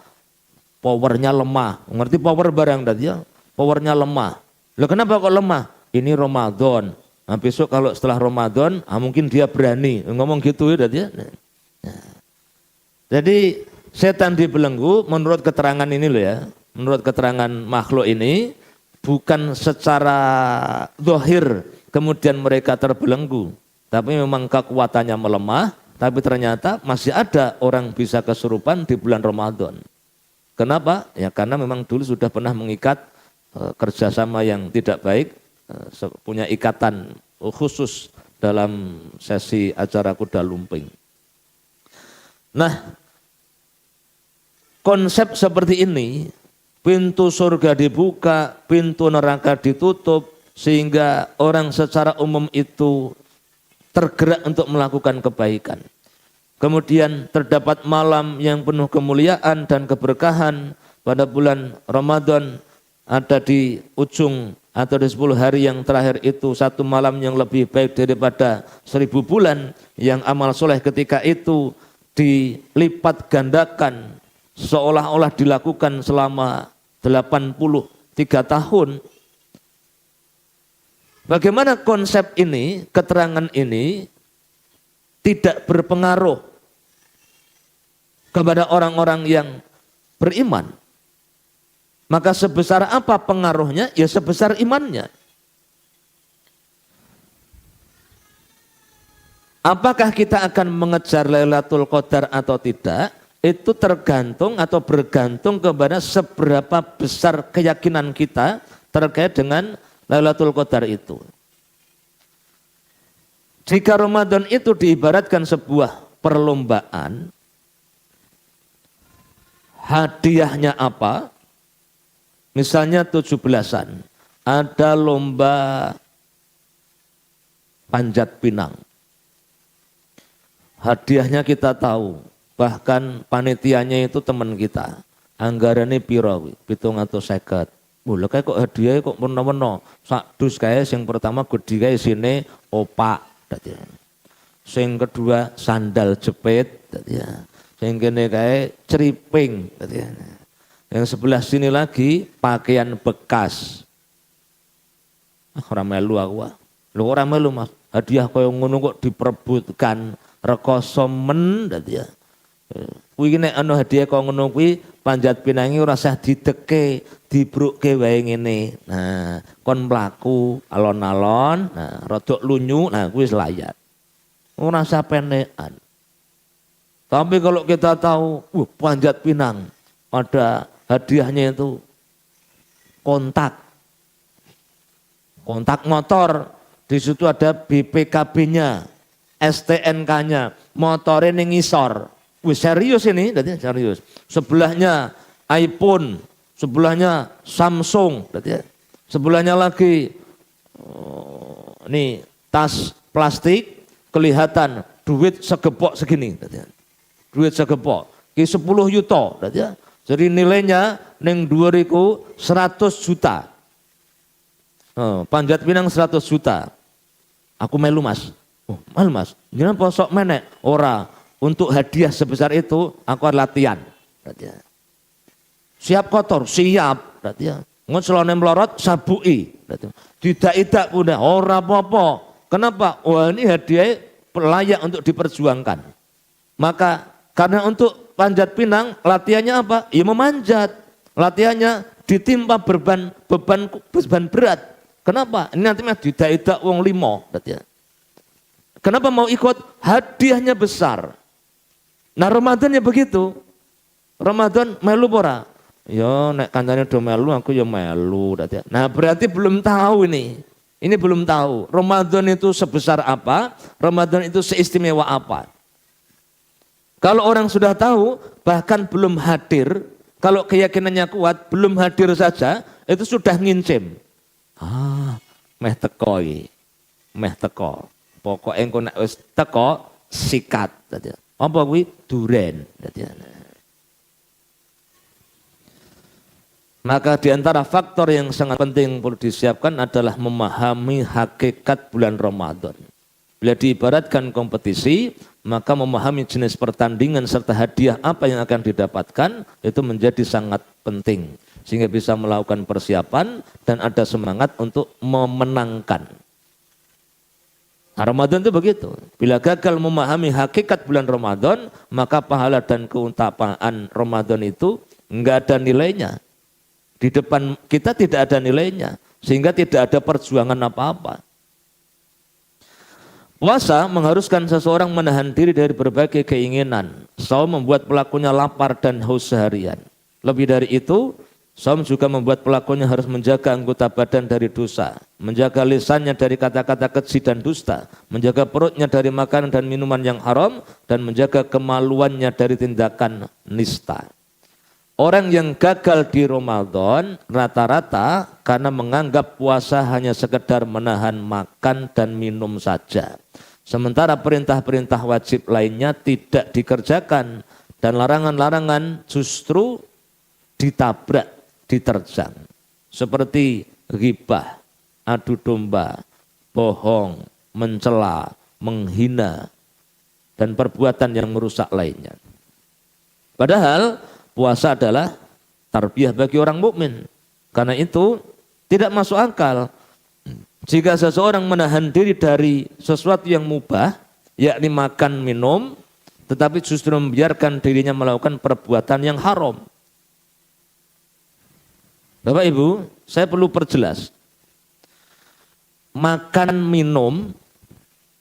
S5: Powernya lemah. Ngerti power barang tadi ya? Powernya lemah. Loh kenapa kok lemah? Ini Ramadan. Nah, besok kalau setelah Ramadan, mungkin dia berani. Ngomong gitu ya tadi ya. Nah. Jadi setan dibelenggu menurut keterangan ini loh ya. Menurut keterangan makhluk ini bukan secara zahir kemudian mereka terbelenggu. Tapi memang kekuatannya melemah. Tapi ternyata masih ada orang bisa kesurupan di bulan Ramadan. Kenapa? Ya karena memang dulu sudah pernah mengikat kerjasama yang tidak baik. Punya ikatan khusus dalam sesi acara kuda lumping. Nah, konsep seperti ini, pintu surga dibuka, pintu neraka ditutup, sehingga orang secara umum itu tergerak untuk melakukan kebaikan. Kemudian terdapat malam yang penuh kemuliaan dan keberkahan pada bulan Ramadan, ada di ujung atau di 10 hari yang terakhir itu satu malam yang lebih baik daripada 1000 bulan, yang amal soleh ketika itu dilipat gandakan seolah-olah dilakukan selama 83 tahun. Bagaimana konsep ini, keterangan ini tidak berpengaruh kepada orang-orang yang beriman? Maka sebesar apa pengaruhnya? Ya sebesar imannya. Apakah kita akan mengejar Lailatul Qadar atau tidak? Itu tergantung atau bergantung kepada seberapa besar keyakinan kita terkait dengan Lailatul Qadar itu. Jika Ramadan itu diibaratkan sebuah perlombaan, hadiahnya apa? Misalnya 17-an, ada lomba panjat pinang. Hadiahnya kita tahu, bahkan panitianya itu teman kita. Anggarannya piro, 750. Lha kayak kok hadiahnya kok meno-meno. Sak dus kae sing pertama gede kae sini opak dadi. Sing kedua sandal jepit dadi. Sing kene kae ceriping dadi. Yang sebelah sini lagi pakaian bekas. Ora melu aku. Lho ora melu Mas. Hadiah kaya ngono kok diperebutkan rekoso men dadi ya. Kuwi nek ana hadiah kaya ngono kuwi panjat pinangi ora usah dideke, dibrukke wae ngene. Nah, kon mlaku alon-alon, nah rodok lunyu, nah kuwi layak. Ora usah penekan. Tapi kalau kita tahu, panjat pinang ada hadiahnya itu kontak motor, di situ ada BPKB-nya, STNK-nya, motornya ning ngisor. Wih serius ini, serius. Sebelahnya iPhone, sebelahnya Samsung, sebelahnya lagi nih tas plastik, kelihatan duit segepok segini, duit segepok, ki 10 yuto, jadi nilainya neng 2.100 juta. Panjat pinang 100 juta. Aku melu Mas. Oh, melu Mas. Jangan posok menek. Ora, untuk hadiah sebesar itu aku ada latihan. Siap kotor, siap. Ngon selone melorot sabui. Tidak udah ora apa-apa. Kenapa? Wah ini hadiah layak untuk diperjuangkan. Maka karena untuk panjat pinang latihannya apa? Ya memanjat. Latihannya ditimpa beban berat. Kenapa? Ini nanti mah tidak wong 5. Kenapa mau ikut? Hadiahnya besar. Nah Ramadannya begitu. Ramadan melu ora? Ya nek kancane do melu aku ya melu. Nah berarti belum tahu ini. Ini belum tahu. Ramadan itu sebesar apa? Ramadan itu seistimewa apa? Kalau orang sudah tahu, bahkan belum hadir, Kalau keyakinannya kuat, belum hadir saja, itu sudah ngincim. Meh teko iki. Meh teko. Pokoke engko nek wis teko sikat. Apa kuwi? Duren. Maka di antara faktor yang sangat penting perlu disiapkan adalah memahami hakikat bulan Ramadan. Bila diibaratkan kompetisi, maka memahami jenis pertandingan serta hadiah apa yang akan didapatkan itu menjadi sangat penting. Sehingga bisa melakukan persiapan dan ada semangat untuk memenangkan. Nah, Ramadan itu begitu. Bila gagal memahami hakikat bulan Ramadan, maka pahala dan keutamaan Ramadan itu enggak ada nilainya. Di depan kita tidak ada nilainya, sehingga tidak ada perjuangan apa-apa. Puasa mengharuskan seseorang menahan diri dari berbagai keinginan. Saum membuat pelakunya lapar dan haus seharian. Lebih dari itu, saum juga membuat pelakunya harus menjaga anggota badan dari dosa, menjaga lisannya dari kata-kata keji dan dusta, menjaga perutnya dari makanan dan minuman yang haram, dan menjaga kemaluannya dari tindakan nista. Orang yang gagal di Ramadan rata-rata karena menganggap puasa hanya sekedar menahan makan dan minum saja. Sementara perintah-perintah wajib lainnya tidak dikerjakan dan larangan-larangan justru ditabrak, diterjang. Seperti ghibah, adu domba, bohong, mencela, menghina, dan perbuatan yang merusak lainnya. Padahal puasa adalah tarbiyah bagi orang mukmin. Karena itu tidak masuk akal jika seseorang menahan diri dari sesuatu yang mubah, yakni makan minum, tetapi justru membiarkan dirinya melakukan perbuatan yang haram. Bapak Ibu, saya perlu perjelas. Makan minum,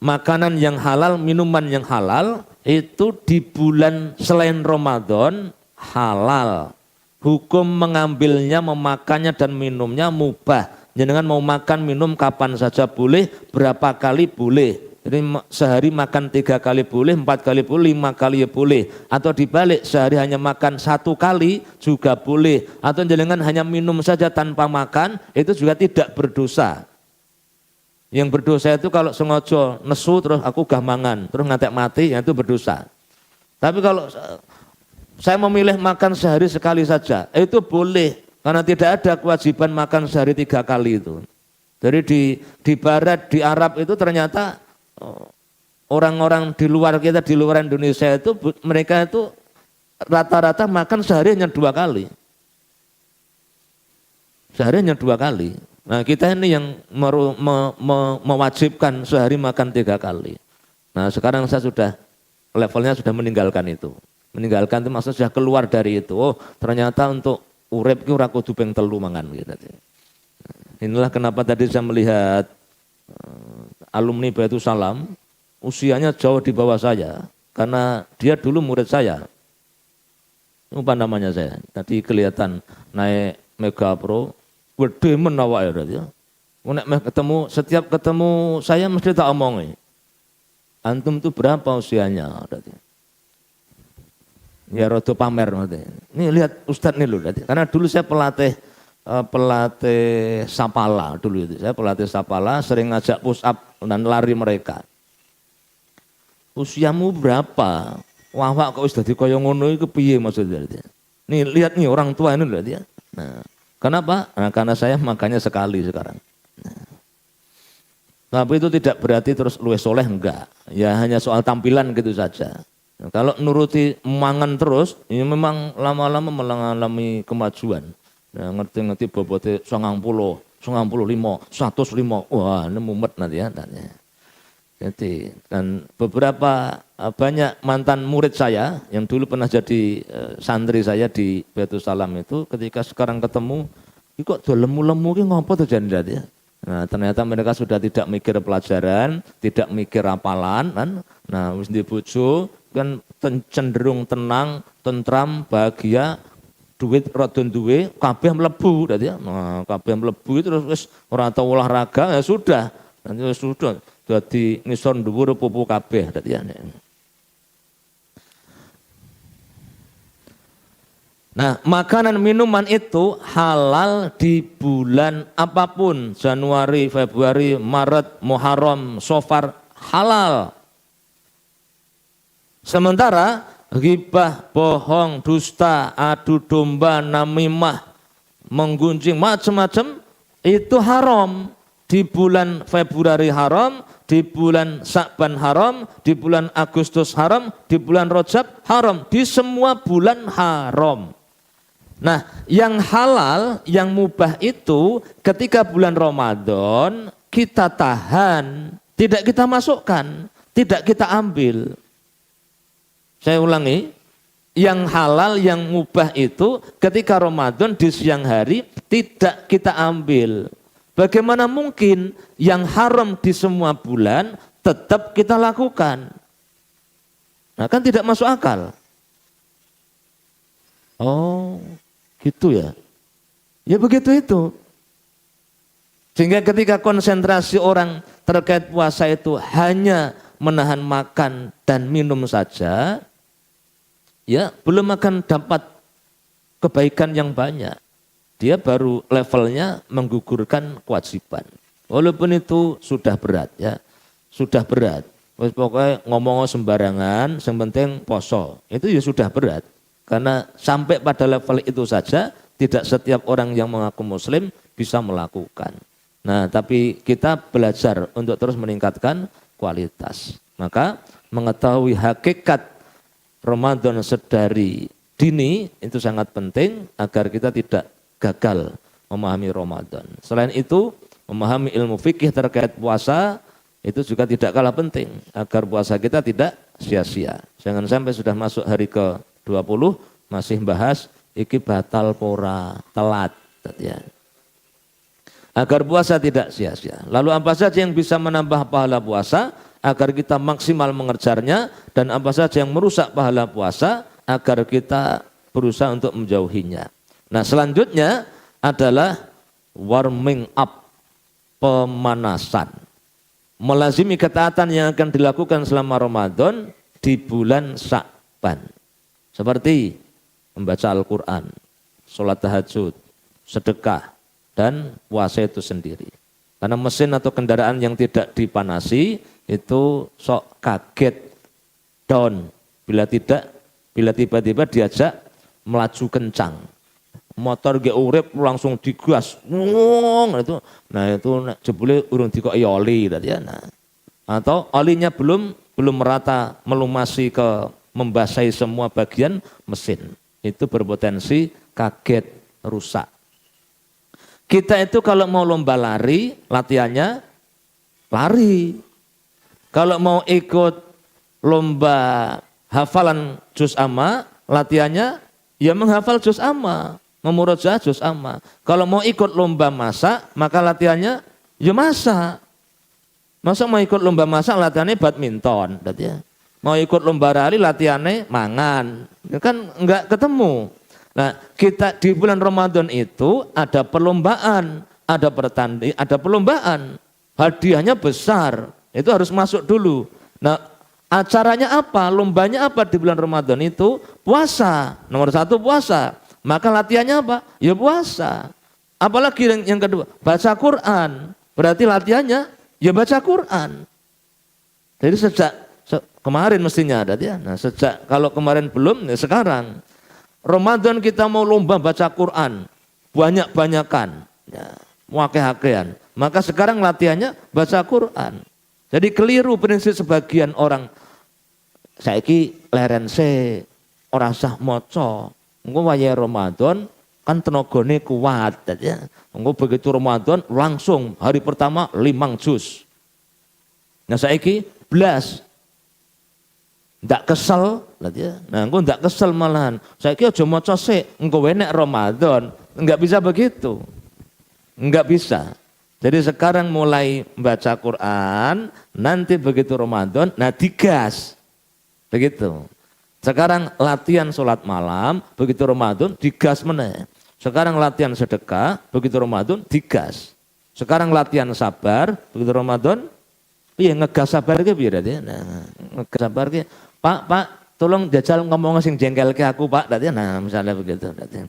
S5: makanan yang halal, minuman yang halal, itu di bulan selain Ramadan halal. Hukum mengambilnya, memakannya dan minumnya mubah. Jangan mau makan minum kapan saja boleh, berapa kali boleh. Jadi sehari makan 3 kali boleh, 4 kali boleh, 5 kali ya boleh. Atau dibalik, sehari hanya makan 1 kali juga boleh. Atau jangan hanya minum saja tanpa makan, itu juga tidak berdosa. Yang berdosa itu kalau sengaja nesu terus aku gah mangan, terus ngantek mati, ya itu berdosa. Tapi kalau saya memilih makan sehari sekali saja, itu boleh. Karena tidak ada kewajiban makan sehari 3 kali itu. Jadi di barat, di Arab itu ternyata orang-orang di luar kita, di luar Indonesia itu, mereka itu rata-rata makan sehari hanya 2 kali. Sehari hanya 2 kali. Nah kita ini yang mewajibkan sehari makan 3 kali. Nah sekarang saya sudah, levelnya sudah meninggalkan itu. Meninggalkan itu maksudnya sudah keluar dari itu. Oh ternyata untuk urip ki ora kudu ping 3 mangan gitu. Inilah kenapa tadi saya melihat alumni Baitul Salam usianya jauh di bawah saya karena dia dulu murid saya. Lupa namanya saya. Tadi kelihatan naik Mega Pro, gede men awake ya. Nek ketemu, setiap ketemu saya mesti tak omongi. Antum tuh berapa usianya? Ya rodo pamer. Ini lihat Ustadz nih loh. Karena dulu saya pelatih sapala dulu itu. Saya pelatih sapala, sering ngajak push up dan lari mereka. Usiamu berapa? Wah kok sudah dikoyo ngono iki piye maksudnya? Nih lihat nih orang tua ini loh dia. Nah, kenapa? Nah, karena saya makannya sekali sekarang. Nah, tapi itu tidak berarti terus luwes soleh enggak. Ya hanya soal tampilan gitu saja. Nah, kalau nuruti mangan terus, ini memang lama-lama mengalami kemajuan. Nah, ngerti-ngerti bobotnya 90, 95, 105, wah ini mumet nanti ya. Jadi, dan beberapa banyak mantan murid saya yang dulu pernah jadi santri saya di Baitul Salam itu, ketika sekarang ketemu, kok do lemu-lemu ki ngopo tuh jadi ya. Nah ternyata mereka sudah tidak mikir pelajaran, tidak mikir hafalan kan. Nah wis di bojo kan cenderung tenang, tentram, bahagia, duit rodon duwe, kabeh mlebu dadi ya. Nah, kabeh mlebu terus wis ora tau olahraga ya sudah. Nanti wis sudah dadi ngisor dhuwur pupu kabeh dadi ya. Nah, makanan minuman itu halal di bulan apapun, Januari, Februari, Maret, Muharram, Safar, halal. Sementara ghibah, bohong, dusta, adu domba, namimah, menggunjing, macam-macam itu haram. Di bulan Februari haram, di bulan Sya'ban haram, di bulan Agustus haram, di bulan Rajab haram, di semua bulan haram. Nah, yang halal, yang mubah itu ketika bulan Ramadan kita tahan, tidak kita masukkan, tidak kita ambil. Saya ulangi, yang halal, yang mubah itu ketika Ramadan di siang hari tidak kita ambil. Bagaimana mungkin yang haram di semua bulan tetap kita lakukan? Nah, kan tidak masuk akal. Oh, gitu ya. Ya begitu itu. Sehingga ketika konsentrasi orang terkait puasa itu hanya menahan makan dan minum saja, ya belum akan dapat kebaikan yang banyak. Dia baru levelnya menggugurkan kewajiban. Walaupun itu sudah berat ya. Sudah berat. Pokoknya ngomong sembarangan, yang penting poso. Itu ya sudah berat. Karena sampai pada level itu saja tidak setiap orang yang mengaku muslim bisa melakukan. Nah, tapi kita belajar untuk terus meningkatkan kualitas. Maka mengetahui hakikat Ramadan sedari dini itu sangat penting agar kita tidak gagal memahami Ramadan. Selain itu, memahami ilmu fikih terkait puasa itu juga tidak kalah penting agar puasa kita tidak sia-sia. Jangan sampai sudah masuk hari ke-20 masih bahas iki batal pora, telat ya. Agar puasa tidak sia-sia. Lalu apa saja yang bisa menambah pahala puasa agar kita maksimal mengerjarnya, dan apa saja yang merusak pahala puasa agar kita berusaha untuk menjauhinya. Nah, selanjutnya adalah warming up, pemanasan. Melazimi ketaatan yang akan dilakukan selama Ramadan di bulan Sya'ban. Seperti membaca Al-Quran, sholat tahajud, sedekah, dan puasa itu sendiri. Karena mesin atau kendaraan yang tidak dipanasi itu sok kaget, down, bila tiba-tiba diajak melaju kencang. Motor ge urip langsung digas. Itu. Nah, itu jebule urung dikoki oli tadi ya. Nah. Atau olinya belum merata melumasi ke membasahi semua bagian mesin. Itu berpotensi kaget, rusak. Kita itu kalau mau lomba lari, latihannya lari. Kalau mau ikut lomba hafalan juz amma, latihannya ya menghafal juz amma, memurojaah juz amma. Kalau mau ikut lomba masak, maka latihannya ya masak. Masa mau ikut lomba masak latihannya badminton, ya. Mau ikut lomba lari latihannya mangan, ya kan enggak ketemu. Nah, kita di bulan Ramadan itu ada perlombaan, ada pertandingan, ada perlombaan. Hadiahnya besar, itu harus masuk dulu. Nah, acaranya apa? Lombanya apa di bulan Ramadan itu? Puasa. Nomor 1 puasa. Maka latihannya apa? Ya puasa. Apalagi yang kedua, baca Quran. Berarti latihannya ya baca Quran. Jadi sejak kemarin mestinya ada ya. Nah, sejak kalau kemarin belum, ya sekarang. Ramadan kita mau lomba baca Quran, banyak-banyakan, ya, wakeh-hakean. Maka sekarang latihannya baca Quran. Jadi keliru prinsip sebagian orang. Saiki leren se ora sah maca. Engko wayahe Ramadan kan tenagane kuat ya. Engko begitu Ramadan langsung hari pertama 5 juz. Nah saiki blas. Ndak kesel, nah engko ndak kesel malahan. Saiki aja maca sik, engko enek Ramadan. Enggak bisa begitu. Enggak bisa. Jadi sekarang mulai membaca Quran, nanti begitu Ramadan, nah digas. Begitu. Sekarang latihan sholat malam, begitu Ramadan digas meneh. Sekarang latihan sedekah, begitu Ramadan digas. Sekarang latihan sabar, begitu Ramadan, iya ngegas sabar ke piye. Nah, ngegas sabar ke Pak, tolong jajal ngomong sing jengkel ke aku Pak, dadi nah misalnya begitu dadi.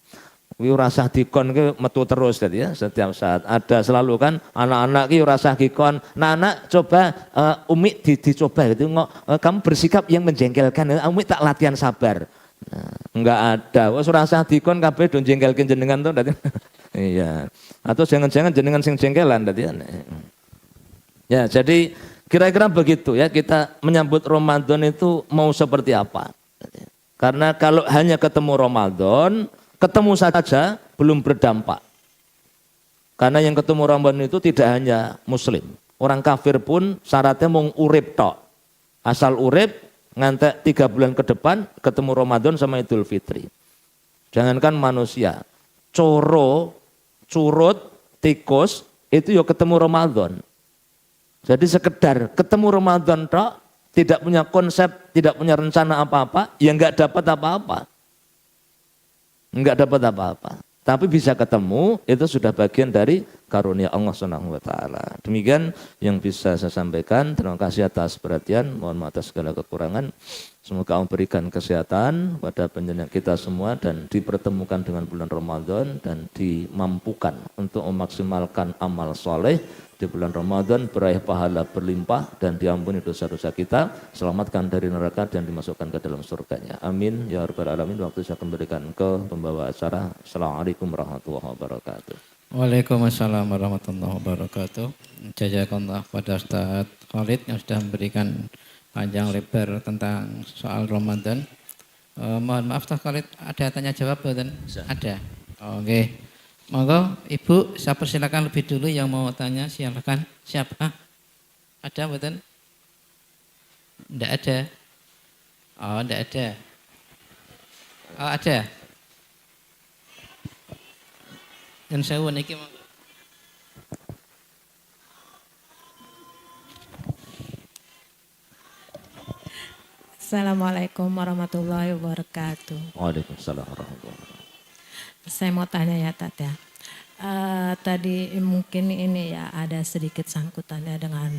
S5: Kuwi ora sah dikon ki metu terus dadi ya setiap saat. Ada selalu kan anak-anak ki ora sah dikon. Nah, anak coba Umi dicoba gitu kamu bersikap yang menjengkelkan. Umi tak latihan sabar. Nah, enggak ada. Wes ora sah dikon kabeh do jengkelkin jenengan to dadi. Iya. Atau jangan-jangan jenengan sing jengkelan dadi. Ya, jadi kira-kira begitu ya kita menyambut Ramadan itu mau seperti apa. Karena kalau hanya ketemu Ramadan, ketemu saja belum berdampak. Karena yang ketemu Ramadan itu tidak hanya muslim. Orang kafir pun syaratnya mau urip tok. Asal urip ngantek 3 bulan ke depan ketemu Ramadan sama Idul Fitri. Jangankan manusia, coro, curut, tikus itu ya ketemu Ramadan. Jadi sekedar ketemu Ramadan tok, tidak punya konsep, tidak punya rencana apa-apa, ya enggak dapat apa-apa. Enggak dapat apa-apa. Tapi bisa ketemu, itu sudah bagian dari karunia Allah Subhanahu wa taala. Demikian yang bisa saya sampaikan. Terima kasih atas perhatian, mohon maaf atas segala kekurangan. Semoga Allah berikan kesehatan pada penjenengan kita semua dan dipertemukan dengan bulan Ramadan dan dimampukan untuk memaksimalkan amal soleh di bulan Ramadan, beraih pahala berlimpah dan diampuni dosa-dosa kita, selamatkan dari neraka dan dimasukkan ke dalam surganya. Amin ya rabbal alamin. Waktu saya kembalikan ke pembawa acara. Assalamualaikum warahmatullahi wabarakatuh.
S4: Waalaikumsalam warahmatullahi wabarakatuh. Jazakallah pada Ustaz Khalid yang sudah memberikan panjang lebar tentang soal Ramadan. Mohon maaf Ustaz Khalid, ada tanya jawab betul? Ada. Oke. Monggo Ibu, saya persilakan lebih dulu yang mau tanya, silakan. Siapa? Ada betul? Enggak ada. Oh, enggak ada. Oh, ada. Dan saya niki monggo.
S6: Assalamualaikum warahmatullahi wabarakatuh.
S5: Waalaikumsalam warahmatullahi wabarakatuh.
S6: Saya mau tanya ya Tat ya. Tadi mungkin ini ya ada sedikit sangkutannya dengan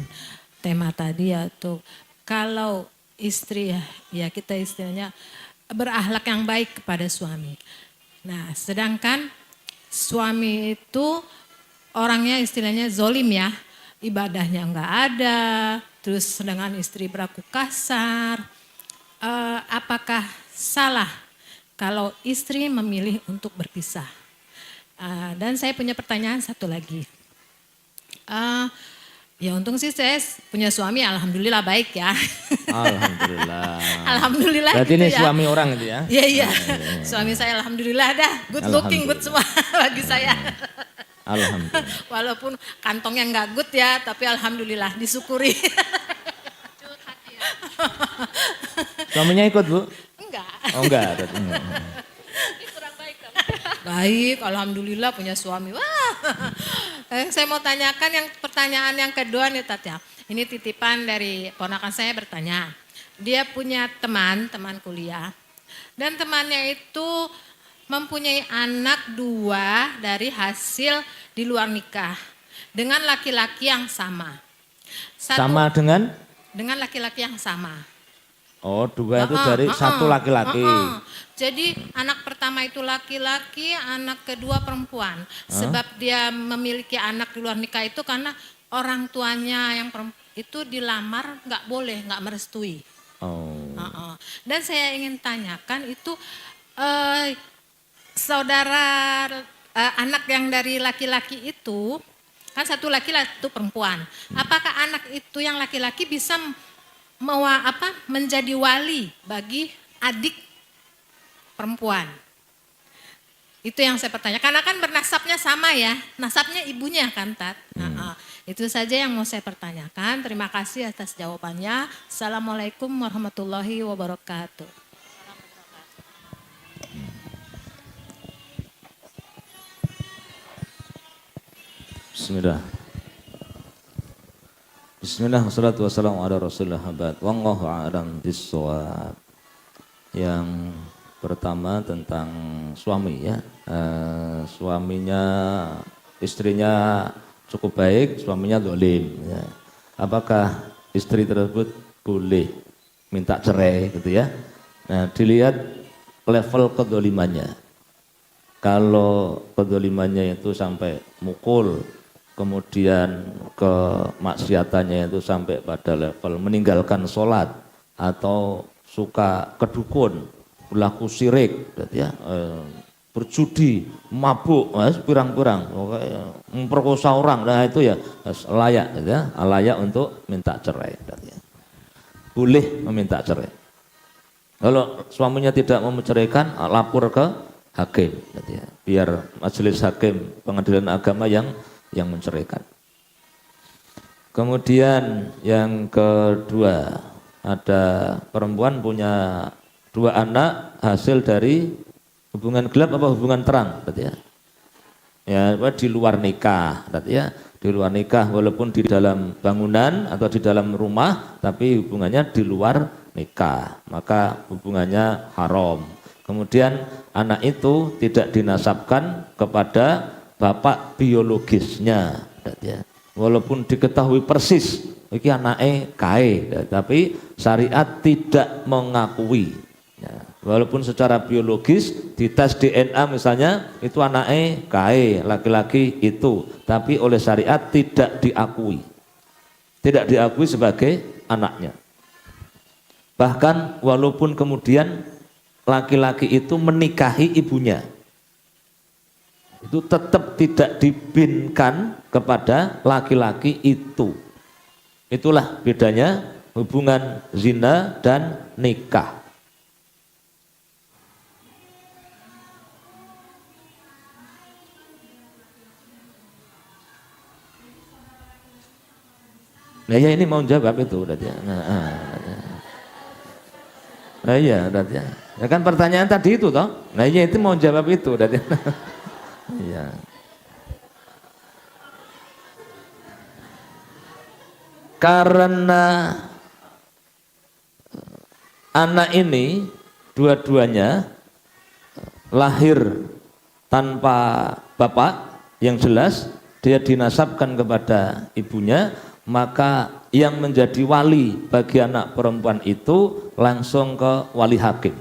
S6: tema tadi yaitu kalau istri ya kita istilahnya berakhlak yang baik kepada suami. Nah sedangkan suami itu orangnya istilahnya zolim ya, ibadahnya enggak ada, terus dengan istri berlaku kasar. Apakah salah kalau istri memilih untuk berpisah? Dan saya punya pertanyaan satu lagi. Ya untung sih saya punya suami alhamdulillah baik ya.
S5: Alhamdulillah.
S6: Alhamdulillah.
S5: Berarti
S6: gitu
S5: ini
S6: ya.
S5: suami orang gitu ya?
S6: Iya iya. Suami saya alhamdulillah dah good looking good semua bagi saya.
S5: Alhamdulillah.
S6: Walaupun kantongnya nggak good ya, tapi alhamdulillah disyukuri.
S5: Suaminya ikut Bu?
S6: Enggak.
S5: Oh enggak.
S6: Kurang baik kan? Baik, alhamdulillah punya suami. Wah. Saya mau tanyakan yang pertanyaan yang kedua nih Tat ya. Ini titipan dari ponakan saya bertanya. Dia punya teman kuliah. Dan temannya itu mempunyai anak 2 dari hasil di luar nikah. Dengan laki-laki yang sama.
S5: Sama dengan?
S6: Dengan laki-laki yang sama.
S5: Oh 2 itu dari satu laki-laki.
S6: Jadi anak pertama itu laki-laki, anak kedua perempuan. Sebab dia memiliki anak di luar nikah itu karena orang tuanya yang itu dilamar nggak boleh, nggak merestui.
S5: Oh.
S6: Dan saya ingin tanyakan itu saudara anak yang dari laki-laki itu kan satu laki-laki itu perempuan. Apakah anak itu yang laki-laki bisa menjadi wali bagi adik perempuan? Itu yang saya pertanyaan. Karena kan bernasabnya sama ya, nasabnya ibunya kan Tat. Itu saja yang mau saya pertanyakan. Terima kasih atas jawabannya. Assalamualaikum warahmatullahi wabarakatuh.
S5: Bismillah. Bismillah, wassalatu wassalamu ala rasulillah abad. Wallahu a'lam bishawab. Yang pertama tentang suami ya. Suaminya, istrinya cukup baik, suaminya zalim ya. Apakah istri tersebut boleh minta cerai gitu ya? Nah, dilihat level kedolimannya. Kalau kedolimannya itu sampai mukul, kemudian kemaksiatannya itu sampai pada level meninggalkan sholat atau suka kedukun, berlaku syirik, ya, berjudi, mabuk, pirang-pirang, memperkosa orang, nah itu ya layak, ya, layak untuk minta cerai. Ya. Boleh meminta cerai. Kalau suaminya tidak mau menceraikan, lapor ke hakim, ya, biar majelis hakim pengadilan agama yang menceraikan. Kemudian yang kedua, ada perempuan punya 2 anak hasil dari hubungan gelap apa hubungan terang, ya. Ya, di luar nikah, ya, di luar nikah walaupun di dalam bangunan atau di dalam rumah, tapi hubungannya di luar nikah, maka hubungannya haram. Kemudian anak itu tidak dinasabkan kepada bapak biologisnya, ya. Walaupun diketahui persis iki anake kae, tapi syariat tidak mengakui. Ya. Walaupun secara biologis dites DNA misalnya itu anake kae, laki-laki itu, tapi oleh syariat tidak diakui. Tidak diakui sebagai anaknya. Bahkan walaupun kemudian laki-laki itu menikahi ibunya, itu tetap tidak dibinkan kepada laki-laki itu. Itulah bedanya hubungan zina dan nikah. Nah ya ini mau jawab itu udah ya. Nah iya udah ya. Ya kan pertanyaan tadi itu toh. Nah iya itu mau jawab itu udah ya. Iya. Karena anak ini dua-duanya lahir tanpa bapak yang jelas, dia dinasabkan kepada ibunya, maka yang menjadi wali bagi anak perempuan itu langsung ke wali hakim.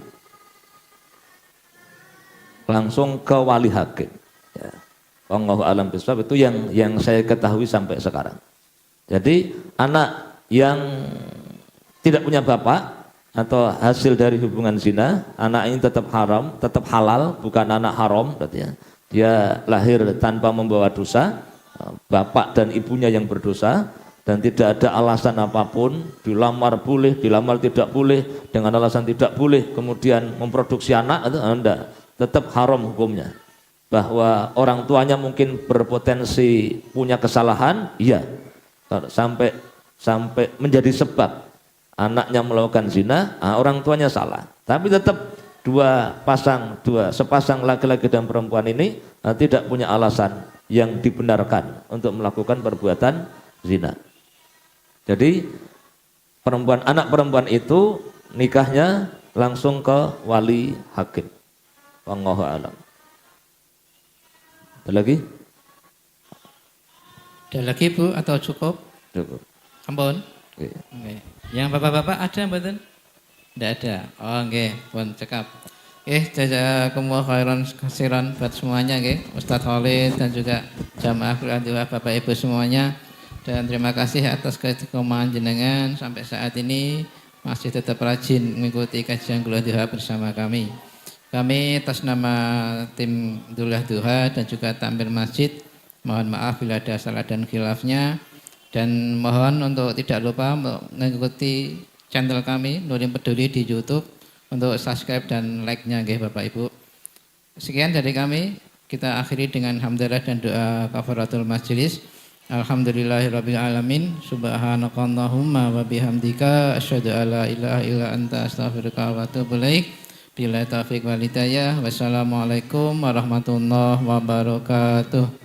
S5: Langsung ke wali hakim. Ya. Wallahu a'lam bishawab, itu yang saya ketahui sampai sekarang. Jadi anak yang tidak punya bapak atau hasil dari hubungan zina, anak ini tetap haram, tetap halal, bukan anak haram, berarti ya. Dia lahir tanpa membawa dosa, bapak dan ibunya yang berdosa, dan tidak ada alasan apapun, dilamar boleh, dilamar tidak boleh, dengan alasan tidak boleh kemudian memproduksi anak, itu enggak, tetap haram hukumnya. Bahwa orang tuanya mungkin berpotensi punya kesalahan, iya, sampai menjadi sebab anaknya melakukan zina, orang tuanya salah, tapi tetap sepasang laki-laki dan perempuan ini tidak punya alasan yang dibenarkan untuk melakukan perbuatan zina. Jadi anak perempuan itu nikahnya langsung ke wali hakim. Wallahu a'lam. Ada lagi?
S4: Ada lagi Bu atau cukup?
S5: Cukup.
S4: Ampun.
S5: Oke.
S4: Oke. Yang bapak-bapak ada mboten? Tidak ada. Oh nggih, pun cekap. Jazakumullah khairan kasiran buat semuanya nggih, Ustadz Khalid dan juga jamaah keluarga Bapak Ibu semuanya. Dan terima kasih atas keistiqomahan jenengan sampai saat ini masih tetap rajin mengikuti kajian Kuliah Duha bersama kami. Kami atas nama tim Kuliah Duha dan juga Takmir Masjid, mohon maaf bila ada salah dan khilafnya, dan mohon untuk tidak lupa mengikuti channel kami Nurin Peduli di YouTube untuk subscribe dan like-nya nggih Bapak Ibu. Sekian dari kami, kita akhiri dengan hamdalah dan doa kafaratul majelis. Alhamdulillahirabbil alamin, subhanakallahumma wa bihamdika asyhadu alla ilaha illa anta astaghfiruka wa atubu ilaik. Bila taufiq wal hidayah. Wassalamualaikum warahmatullahi wabarakatuh.